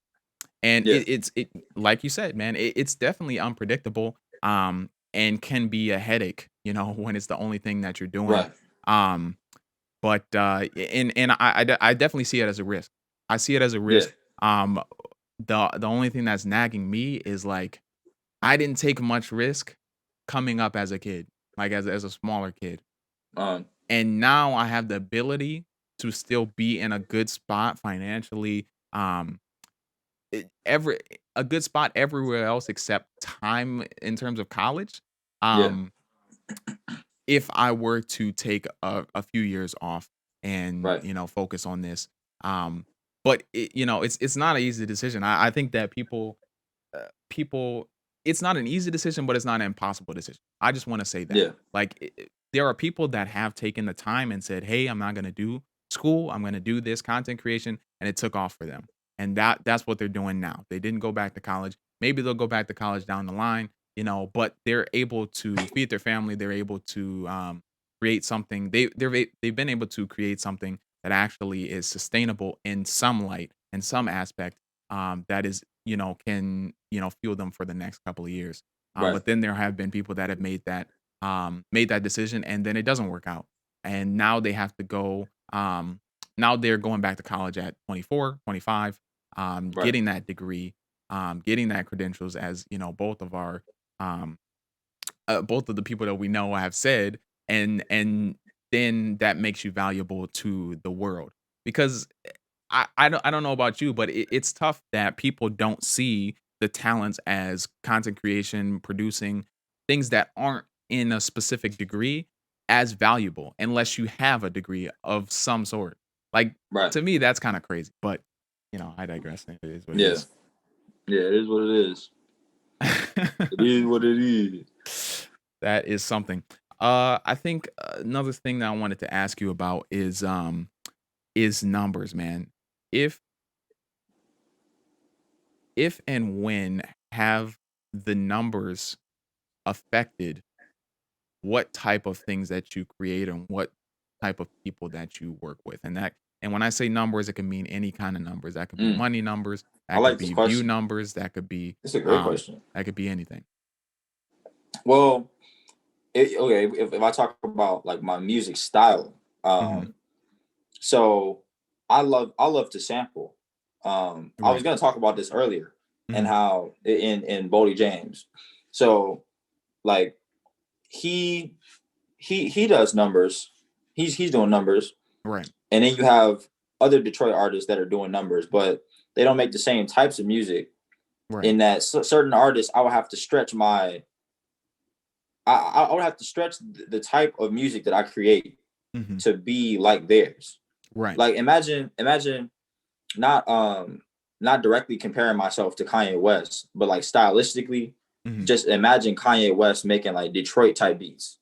And yeah, it like you said, man, it's definitely unpredictable, and can be a headache, when it's the only thing that you're doing. right, Um, but, and I definitely see it as a risk. I see it as a yeah, risk. Um, the only thing that's nagging me is, like, I didn't take much risk coming up as a kid, like, as a smaller kid, um, and now I have the ability to still be in a good spot financially, every a good spot everywhere else except time in terms of college. yeah, Um, if I were to take a few years off and, right, focus on this. Um, but it's not an easy decision. I think that people it's not an easy decision, but it's not an impossible decision. I just want to say that. yeah, Like there are people that have taken the time and said, "Hey, I'm not going to do school. I'm going to do this content creation," and it took off for them. And that's what they're doing now. They didn't go back to college. Maybe they'll go back to college down the line, but they're able to feed their family. They're able to, create something. They've been able to create something that actually is sustainable in some light, in some aspect, that is, can, fuel them for the next couple of years. Right. But then there have been people that have made that decision, and then it doesn't work out. And now they have to go, now they're going back to college at 24, 25, Right. getting that degree, getting that credentials, as, um, both of the people that we know have said, and then that makes you valuable to the world. Because I don't know about you, but it's tough that people don't see the talents as content creation, producing things that aren't in a specific degree as valuable unless you have a degree of some sort. Like, Right. to me, that's kind of crazy. But I digress. It is what it Yeah. is. Yeah. It is what it is. It is what it is. That is something. I think another thing that I wanted to ask you about is numbers, man. If if and when have the numbers affected what type of things that you create and what type of people that you work with? And when I say numbers, it can mean any kind of numbers. That could be Mm. money numbers, I that could like this be view question. numbers, It's a great question. that could be anything. Well, okay. If I talk about like my music style, Hmm. so I love to sample. I was Right. gonna talk about this earlier, and Hmm. how in Bodie James. So like he he does numbers. He's doing numbers, Right. and then you have other Detroit artists that are doing numbers, but they don't make the same types of music. Right. In that certain artists, I would have to stretch I would have to stretch the type of music that I create Hmm. to be like theirs. Right. Like imagine not not directly comparing myself to Kanye West, but like stylistically, Hmm. just imagine Kanye West making like Detroit type beats.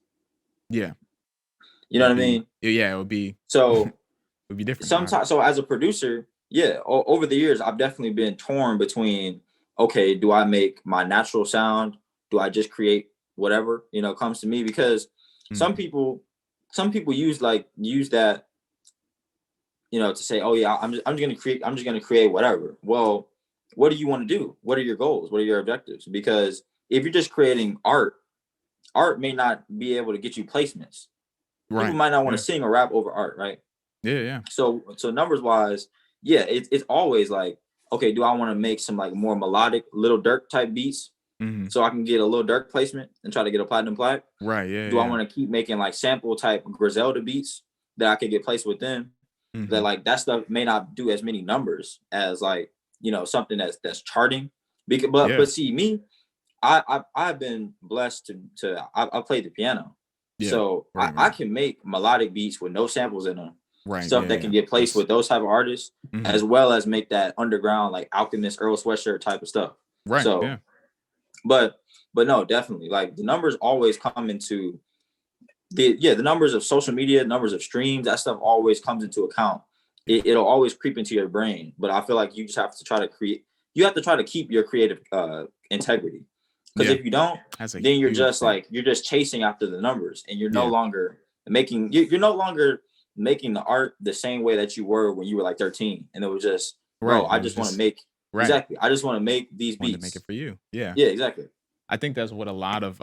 Yeah. You know It'd what I be mean? yeah, it would be it So would be different. sometimes, so as a producer, yeah, over the years, I've definitely been torn between, okay, do I make my natural sound? Do I just create whatever, comes to me? Because some Mhm. people, some people use that, to say, oh yeah, I'm just gonna create whatever. Well, what do you want to do? What are your goals? What are your objectives? Because if you're just creating art, art may not be able to get you placements. People Right. might not want Yeah. to sing or rap over art, right? Yeah, yeah. So numbers wise, yeah, it's always like, okay, do I want to make some like more melodic Little Dirk type beats Mhm. so I can get a Little Dirk placement and try to get a platinum plaque? Right, yeah, Do I yeah. want to keep making like sample type Griselda beats that I could get placed with them? That Mhm. like that stuff may not do as many numbers as like, something that's charting. Because Yeah. but see me, I've been blessed I played the piano, Yeah. so Right, I right. can make melodic beats with no samples in them, Right, stuff yeah, that can yeah. get placed That's with those type of artists, mhm. as well as make that underground like Alchemist Earl Sweatshirt type of stuff. Right, So, yeah. but no, definitely like the numbers always come into the numbers of social media, numbers of streams, that stuff always comes into account. Yeah. It'll always creep into your brain, but I feel like you just have to try to create. You have to try to keep your creative integrity, because Yeah. if you don't, That's a then huge thing. you're just chasing after the numbers, and you're no Yeah. longer you're no longer making the art the same way that you were when you were like 13, and it was just, bro, Right. It I was just want to just make right. exactly. I just want to make these Wanted to make it beats. for you. Yeah. Yeah, exactly. I think that's what a lot of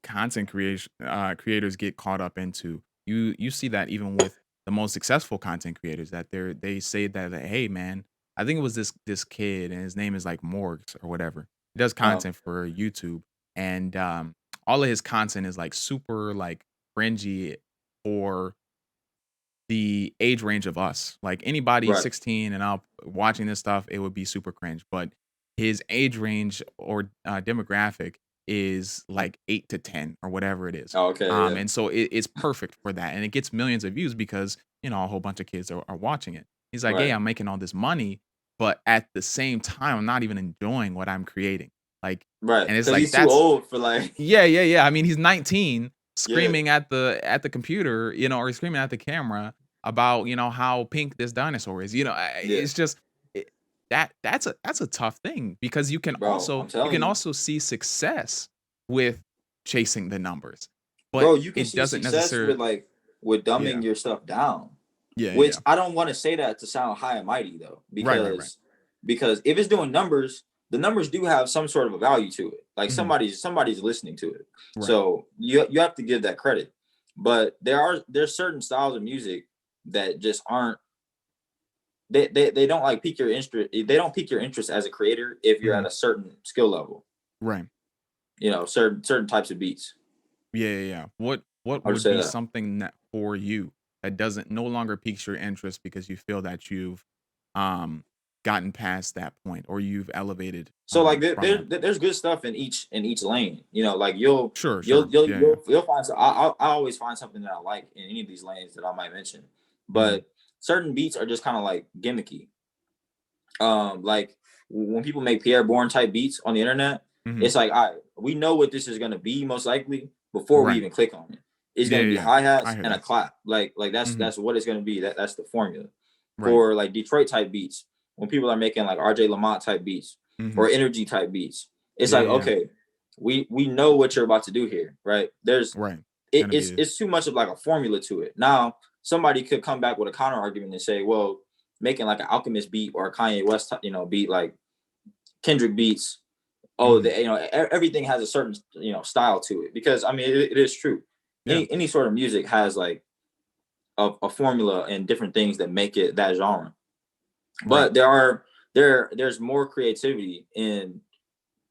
content creation creators get caught up into. You see that even with the most successful content creators, that they say that, hey man, I think it was this kid, and his name is like Morgs or whatever. He does Uh, content for YouTube, and all of his content is like super like cringy for the age range of us. Like anybody right. 16 and up watching this stuff, it would be super cringe. But his age range or demographic is like 8 to 10 or whatever it is. Oh, okay. Yeah. And so it's perfect for that. And it gets millions of views because, a whole bunch of kids are watching it. He's like, hey, Right. I'm making all this money, but at the same time, I'm not even enjoying what I'm creating. Like, Right. and it's Because like, he's too that's old for like. yeah, yeah, yeah. I mean, he's 19 Yeah. screaming at the computer, or he's screaming at the camera about, how pink this dinosaur is. Yeah. It's just that's a tough thing because you can Bro, also I'm telling you. see success with chasing the numbers. but bro, you can it see doesn't success necessarily. with with dumbing Yeah, your stuff down. yeah, Which yeah. I don't want to say that to sound high and mighty though, Right, right, right. because if it's doing numbers, the numbers do have some sort of a value to it. Like Hmm. somebody's listening to it. Right. So you have to give that credit. But there's certain styles of music that just aren't they don't like pique your interest. They don't pique your interest as a creator if you're Hmm. at a certain skill level. Right. Certain types of beats. Yeah, yeah, yeah. What I'll just would say be that. something that for you that doesn't no longer piques your interest because you feel that you've um gotten past that point or you've elevated So like from that point? there's good stuff in each lane. Like Sure, sure. Yeah, yeah. you'll find. I always find something that I like in any of these lanes that I might mention. Hmm. But certain beats are just kind of like gimmicky. Like when people make Pierre Bourne type beats on the internet, Hmm. it's like, all right, we know what this is gonna be most likely before we Right. even click on it. It's Yeah, gonna yeah, be yeah. hi I hats hear and a that. clap. Like Hmm. that's what it's gonna be. That's the formula Right. for like Detroit type beats. When people are making like RJ Lamont type beats Hmm. or energy type beats, it's Yeah, like, yeah, yeah. okay, we know what you're about to do here, right? Right. It's gonna be It's too much of like a formula to it. Now somebody could come back with a counter argument and say, well, making like an Alchemist beat or a Kanye West beat, like Kendrick beats, oh, mhm. everything has a certain style to it, because I mean it is true. Yeah. Any sort of music has like a formula and different things that make it that genre. Right. But there's more creativity in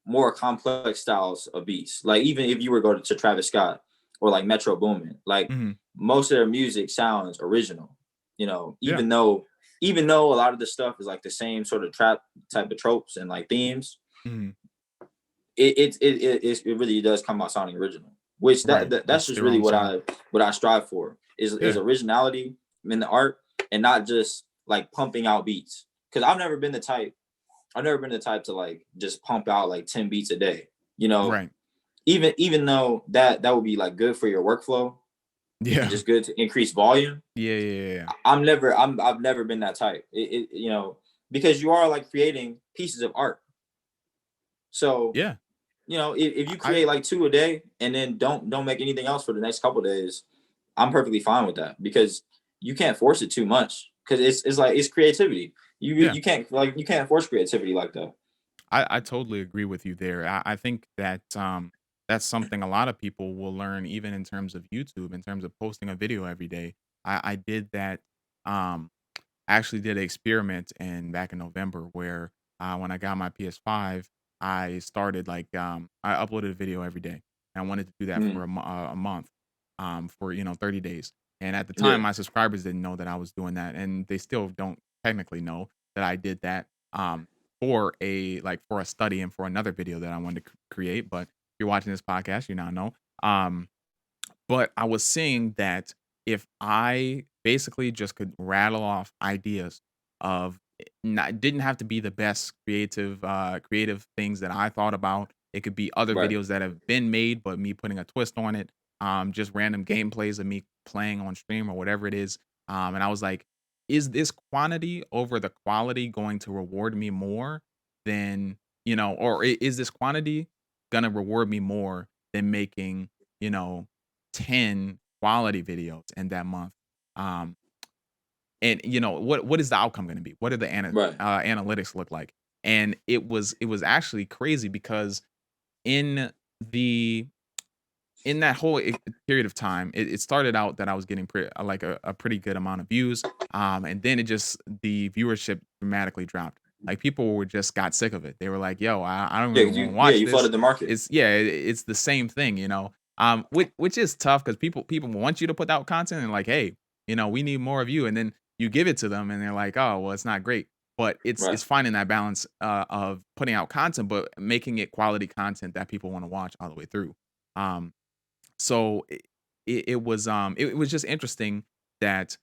more complex styles of beats. Like even if you were going to Travis Scott or like Metro Boomin, like Hmm. most of their music sounds original. Yeah. Even though a lot of the stuff is like the same sort of trap type of tropes and like themes, Hmm. it really does come out sounding original. Which Right. that's It's just their really own sound. what I strive for is Yeah. originality in the art, and not just like pumping out beats. Because I've never been the type to like just pump out like 10 beats a day. You know, Right. even though that would be like good for your workflow and Yeah. just good to increase volume. Yeah. Yeah. Yeah. Yeah. I've never been that type. Because you are like creating pieces of art. So Yeah. if you I create like two a day and then don't make anything else for the next couple of days, I'm perfectly fine with that, because you can't force it too much, because it's like it's creativity. yeah. You can't force creativity like that. I totally agree with you there. I think that that's something a lot of people will learn even in terms of YouTube, in terms of posting a video every day. I did that. I actually did an experiment in back in November where when I got my PS5, I started I uploaded a video every day. And I wanted to do that for Mm, a month, for 30 days. And at the time, yeah, my subscribers didn't know that I was doing that, and they still don't technically know that I did that for a study and for another video that I wanted to create. But if you're watching this podcast, you now know. Um, but I was seeing that if I basically just could rattle off ideas of didn't have to be the best creative things that I thought about. It could be other right. videos that have been made, but me putting a twist on it. Just random gameplays of me playing on stream or whatever it is. And I was like, is this quantity over the quality going to reward me more than, or is this quantity gonna reward me more than making, you know, 10 quality videos in that month? Um, and what is the outcome going to be? What do the Right. analytics look like? And it was actually crazy because in the in that whole period of time, it started out that I was getting like a pretty good amount of views, and then the viewership dramatically dropped. Like people were just got sick of it. They were like, "Yo, I don't Yeah, really want to watch you this." flooded the market. It's it's the same thing, which is tough because people want you to put out content and like, hey, we need more of you, and then you give it to them and they're like, oh, well, it's not great. But it's Right. finding that balance of putting out content, but making it quality content that people want to watch all the way through. Um, so it was just interesting that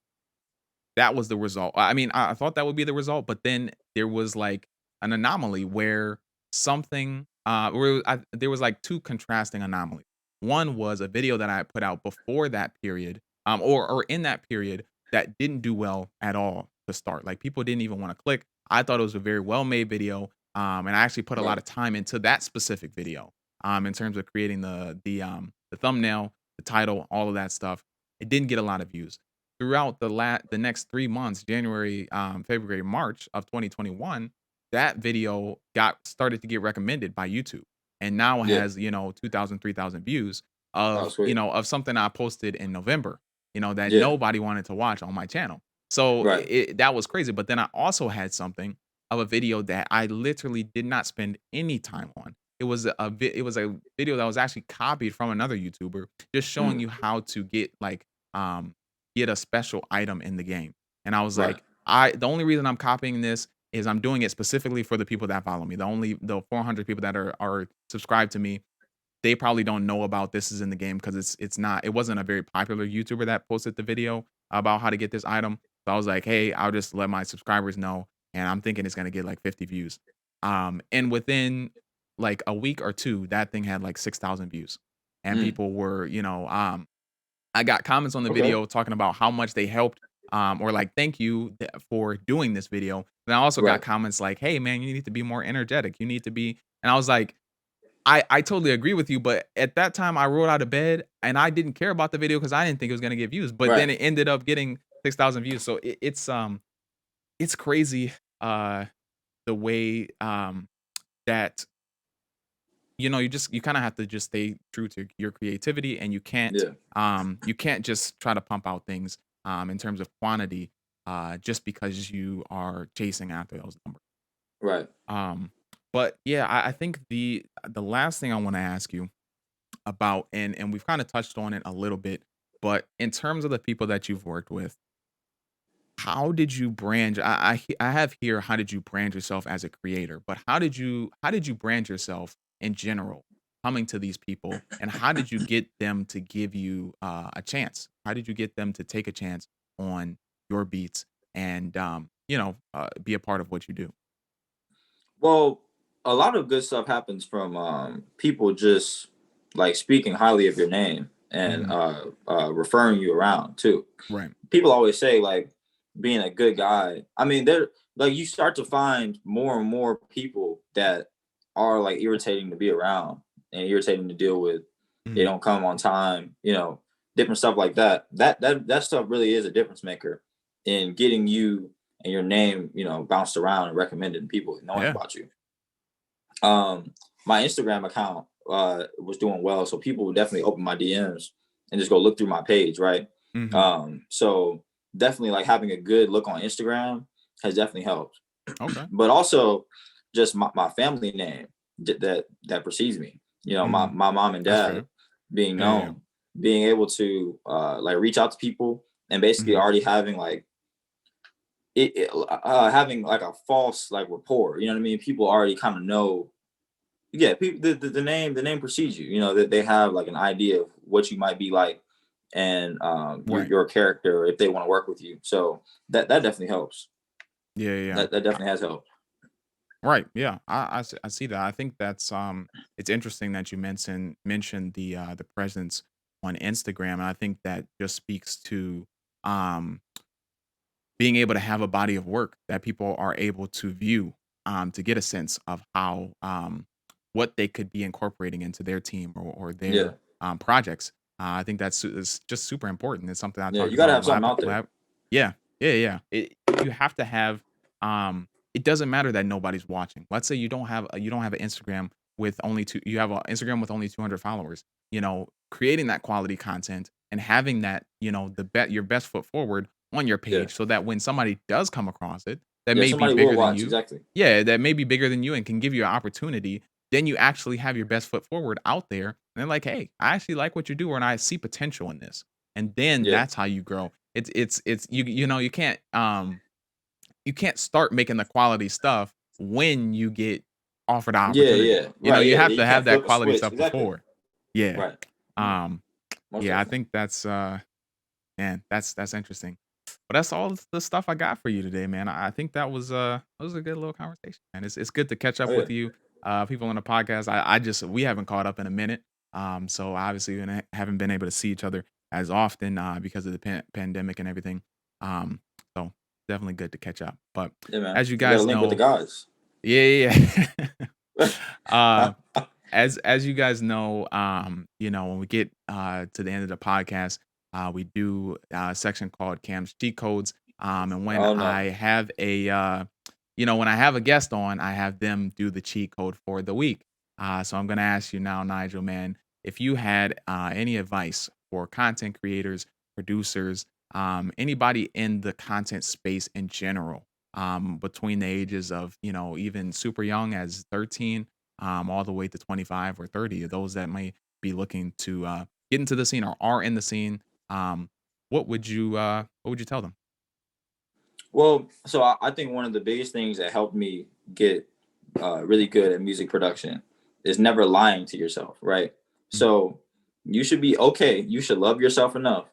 that was the result. I mean, I thought that would be the result, but then there was like an anomaly where something there was like two contrasting anomalies. One was a video that I put out before that period, or in that period that didn't do well at all to start. Like people didn't even want to click. I thought it was a very well made video, and I actually put a lot Right. of time into that specific video, in terms of creating the thumbnail, the title, all of that stuff. It didn't get a lot of views. Throughout the next 3 months, January, February, March of 2021, that video started to get recommended by YouTube and now Yeah. has, 2,000, 3,000 views Oh, of, sweet. of something I posted in November, that Yeah. nobody wanted to watch on my channel. So Right. that was crazy. But then I also had something of a video that I literally did not spend any time on. It was a video that was actually copied from another YouTuber, just showing Mm. you how to um get a special item in the game. And I was Right. like, the only reason I'm copying this is I'm doing it specifically for the people that follow me. The 400 people that are subscribed to me, they probably don't know about this is in the game because it wasn't a very popular YouTuber that posted the video about how to get this item. So I was like, hey, I'll just let my subscribers know, and I'm thinking it's gonna get like 50 views. And within like a week or two, that thing had like 6,000 views, and Mm. people were, I got comments on the Okay. video talking about how much they helped, or like, thank you for doing this video. And I also got Right. comments like, hey man, you need to be more energetic. You need to be, and I was like, I totally agree with you, but at that time I rolled out of bed and I didn't care about the video because I didn't think it was gonna get views. But Right. then it ended up getting 6,000 views. So it's crazy the way that you kind of have to just stay true to your creativity, and Yeah. you can't just try to pump out things in terms of quantity just because you are chasing after those numbers. Right. Um but yeah, I think the last thing I want to ask you about, and we've kind of touched on it a little bit, but in terms of the people that you've worked with, how did you brand? I have here, how did you brand yourself as a creator, but how did you brand yourself in general coming to these people, and how did you get them to give you a chance? How did you get them to take a chance on your beats and be a part of what you do? Well, a lot of good stuff happens from people just like speaking highly of your name and Hmm. referring you around too. Right. People always say like being a good guy. I mean, they're like you start to find more and more people that are like irritating to be around and irritating to deal with. They Hmm. don't come on time, different stuff like that. That stuff really is a difference maker in getting you and your name, bounced around and recommended and people knowing Yeah. about you. My Instagram account was doing well, so people would definitely open my DMs and just go look through my page, right? Hmm. So definitely like having a good look on Instagram has definitely helped. Okay. But also just my family name that precedes me. My Hmm. my mom and That's dad fair. being Yeah. Yeah. known, being able to like reach out to people and basically Hmm. already having like having like a false like rapport. You know what I mean? People already kind of know. Yeah, people, the name precedes you. You know that they have like an idea of what you might be like, and Right. your character if they want to work with you. So that definitely helps. Yeah. Yeah. Yeah. That definitely has helped. Right. Yeah. I see that. I think that's it's interesting that you mentioned the presence on Instagram. And I think that just speaks to um being able to have a body of work that people are able to view, to get a sense of how what they could be incorporating into their team or Yeah, their projects. I think is just super important. It's something I yeah. talk You got to about have something out there. yeah, yeah, yeah. You have to have it doesn't matter that nobody's watching. Let's say you don't have an Instagram with only two you have an Instagram with only 200 followers. Creating that quality content and having that, your best foot forward on your Yeah, page so that when somebody does come across it, that yeah. may be Somebody will bigger than watch you, exactly. yeah, that may be bigger than you and can give you an opportunity, then you actually have your best foot forward out there. And they're like, hey, I actually like what you do, and I see potential in this. And then Yeah, that's how you grow. It's you can't start making the quality stuff when you get offered the yeah, opportunity. yeah. Right. You Yeah, have yeah. to You have can't that flip a quality switch. stuff Exactly. before. Yeah. Right. Mm, Um, most yeah, I definitely. think man, that's interesting. But that's all the stuff I got for you today, man. I think that was a good little conversation, man. It's good to catch Oh up yeah. with you, people on the podcast. I just we haven't caught up in a minute. So obviously haven't been able to see each other as often because of the pandemic and everything. Um, so definitely good to catch up. But Yeah, man. as you You got to guys link with the know, guys. yeah, yeah, yeah. uh, as you guys know, when we get to the end of the podcast, we do a section called Cam's cheat codes. And when Oh I no. have when I have a guest on, I have them do the cheat code for the week. So I'm gonna ask you now, Nigel, man, if you had any advice for content creators, producers, anybody in the content space in general, between the ages of even super young as 13 all the way to 25 or 30, those that may be looking to get into the scene or are in the scene, um, what would you tell them? Well, so I think one of the biggest things that helped me get really good at music production is never lying to yourself, right? Mhm. So you should be okay. You should love yourself enough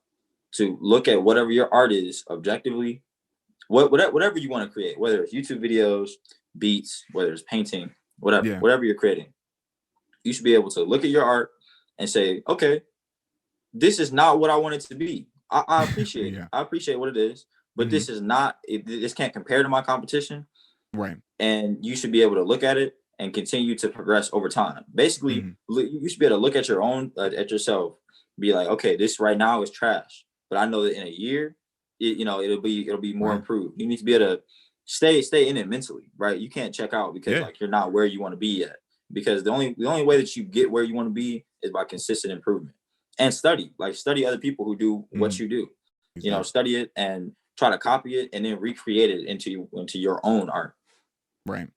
to look at whatever your art is objectively, whatever you want to create, whether it's YouTube videos, beats, whether it's painting, Yeah. whatever you're creating. You should be able to look at your art and say, okay, this is not what I want it to be. I appreciate it. Yeah. I appreciate what it is, but Hmm. this is not. This can't compare to my competition, Right. and you should be able to look at it and continue to progress over time. Basically, Hmm. you should be able to look at your own at yourself, be like, okay, this right now is trash, but I know that in a year, it'll be more Right. improved. You need to be able to stay in it mentally, right? You can't check out because Yeah. like you're not where you want to be yet. Because the only way that you get where you want to be is by consistent improvement and study other people who do what Hmm. you do. Exactly. Study it and try to copy it and then recreate it into your own art. Right.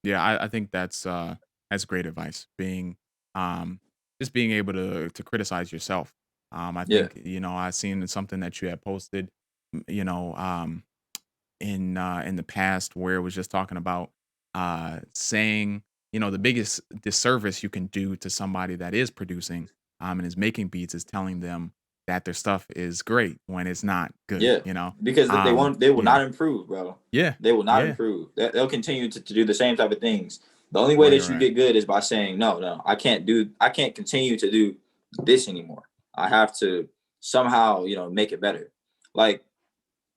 Yeah, I think that's great advice. Being just being able to criticize yourself. I Yeah. think I seen something that you had posted, m- you know, in the past where it was just talking about saying the biggest disservice you can do to somebody that is producing and is making beats is telling them that their stuff is great when it's not good. Yeah, because they will Yeah, not improve, bro. yeah, They will not yeah. improve. They'll continue to do the same type of things. The only way Right, that you right. get good is by saying, no, no, I can't continue to do this anymore. I have to somehow, make it better. Like,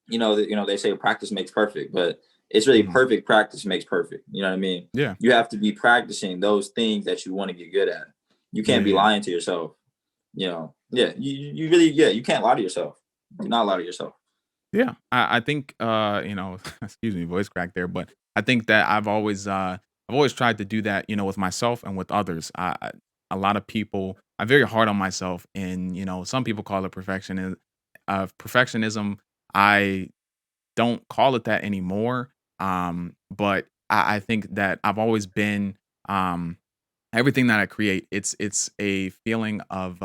they say practice makes perfect, but it's really Hmm. perfect practice makes perfect. You know what I mean? Yeah, You have to be practicing those things that you want to get good at. You yeah, can't be yeah. lying to yourself. Yeah, you really, yeah, you can't lie to yourself. Do not lie to yourself. Yeah, I think excuse me, voice crack there, but I think that I've always tried to do that, with myself and with others. A lot of people, I'm very hard on myself, and some people call it perfectionism. I don't call it that anymore. But I think that I've always been everything that I create. It's a feeling of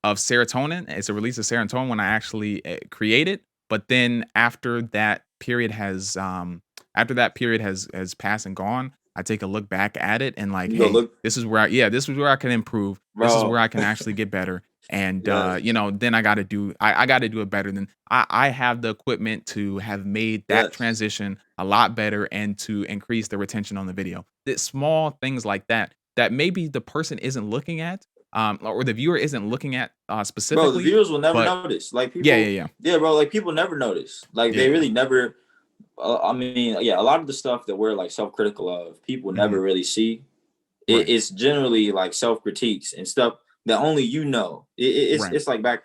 serotonin. It's a release of serotonin when I actually create it. But then after that period has passed and gone, I take a look back at it and like, You go hey, look, this is where I can improve. This is where bro. I can actually get better. And Yes, then I got to do it better than I have the equipment to have made that yes, transition a lot better and to increase the retention on the video. Small things like that maybe the person isn't looking at or the viewer isn't looking at bro. The specifically, viewers will never but notice. Like yeah, yeah, people, yeah, yeah, bro. Like people never notice. Like yeah, they yeah, really never. I mean, yeah, a lot of the stuff that we're like self-critical of, people never mhm, really see. right, It's generally like self-critiques and stuff that only you know. right, It's like back,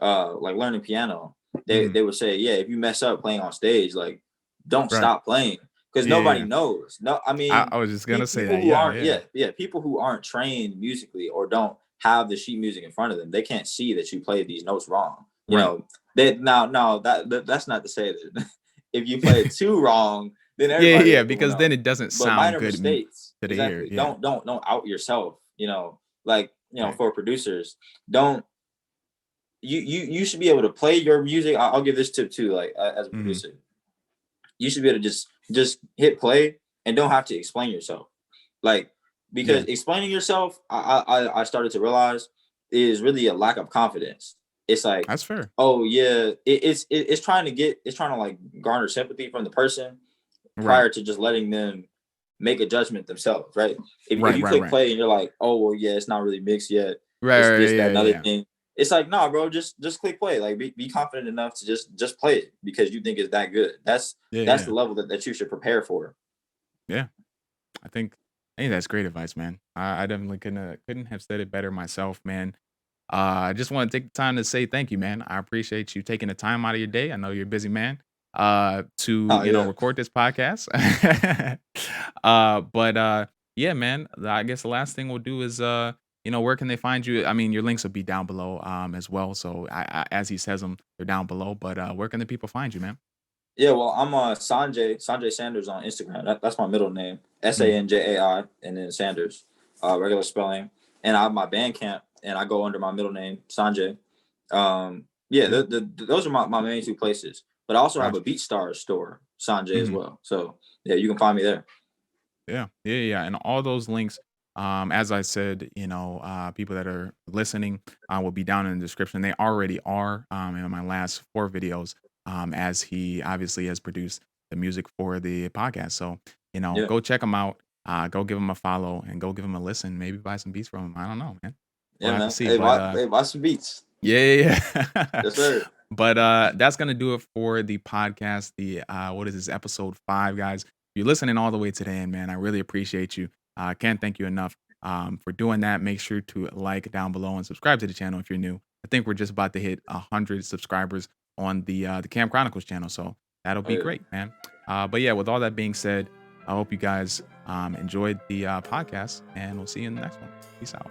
like learning piano. They mhm, they would say, yeah, if you mess up playing on stage, like don't right, stop playing because yeah, yeah, nobody yeah. knows. No, I mean, I was just gonna say people that, who yeah, aren't, yeah, yeah, yeah, people who aren't trained musically or don't have the sheet music in front of them, they can't see that you played these notes wrong. right, They now, no, that's not to say that if you play it too wrong, then yeah, yeah, everybody yeah, will because then know. it doesn't But sound minor good mistakes, to the ear, exactly. yeah, Don't out yourself. Like right, for producers, don't you should be able to play your music. I'll give this tip too. Like as a mhm, producer, you should be able to just hit play and don't have to explain yourself. Like because yeah, explaining yourself, I started to realize is really a lack of confidence. It's like, that's fair, oh yeah, it's trying to like garner sympathy from the person right, prior to just letting them make a judgment themselves, right? If right, you right, click right, play and you're like, oh well, yeah, it's not really mixed yet. right, It's right, this, that, yeah, another yeah, thing. It's like, nah, bro, just click play. Like be confident enough to just play it because you think it's that good. yeah, That's the yeah, level that you should prepare for. yeah. I think Hey, that's great advice, man. I definitely couldn't have said it better myself, man. I just want to take the time to say thank you, man. I appreciate you taking the time out of your day. I know you're a busy man. To Oh yeah. record this podcast. But yeah, man. I guess the last thing we'll do is where can they find you? I mean, your links will be down below as well. So as he says them, they're down below. But where can the people find you, man? Yeah, well, I'm Sanjay Sanders on Instagram. That's my middle name, Mhm. Sanjai, and then Sanders, regular spelling. And I have my Bandcamp, and I go under my middle name, Sanjay. Yeah, Yeah, those are my main two places. But I also have a gotcha. BeatStars store, Sanjay as Mhm. well. So yeah, you can find me there. Yeah. And all those links, as I said, people that are listening will be down in the description. They already are in my last 4 videos, as he obviously has produced the music for the podcast. So, Yeah, go check him out. Go give him a follow and go give him a listen. Maybe buy some beats from him. I don't know, man. We'll yeah, have to man. see. But Hey, watch some beats. yeah. Yes, sir. But that's gonna do it for the podcast. The what is this, episode 5, guys? If you're listening all the way to the end, man, I really appreciate you. I can't thank you enough for doing that. Make sure to like down below and subscribe to the channel if you're new. I think we're just about to hit 100 subscribers on the Cam Chronicles channel, so that'll Oh be yeah. great, man. But yeah, with all that being said, I hope you guys enjoyed the podcast, and we'll see you in the next one. Peace out.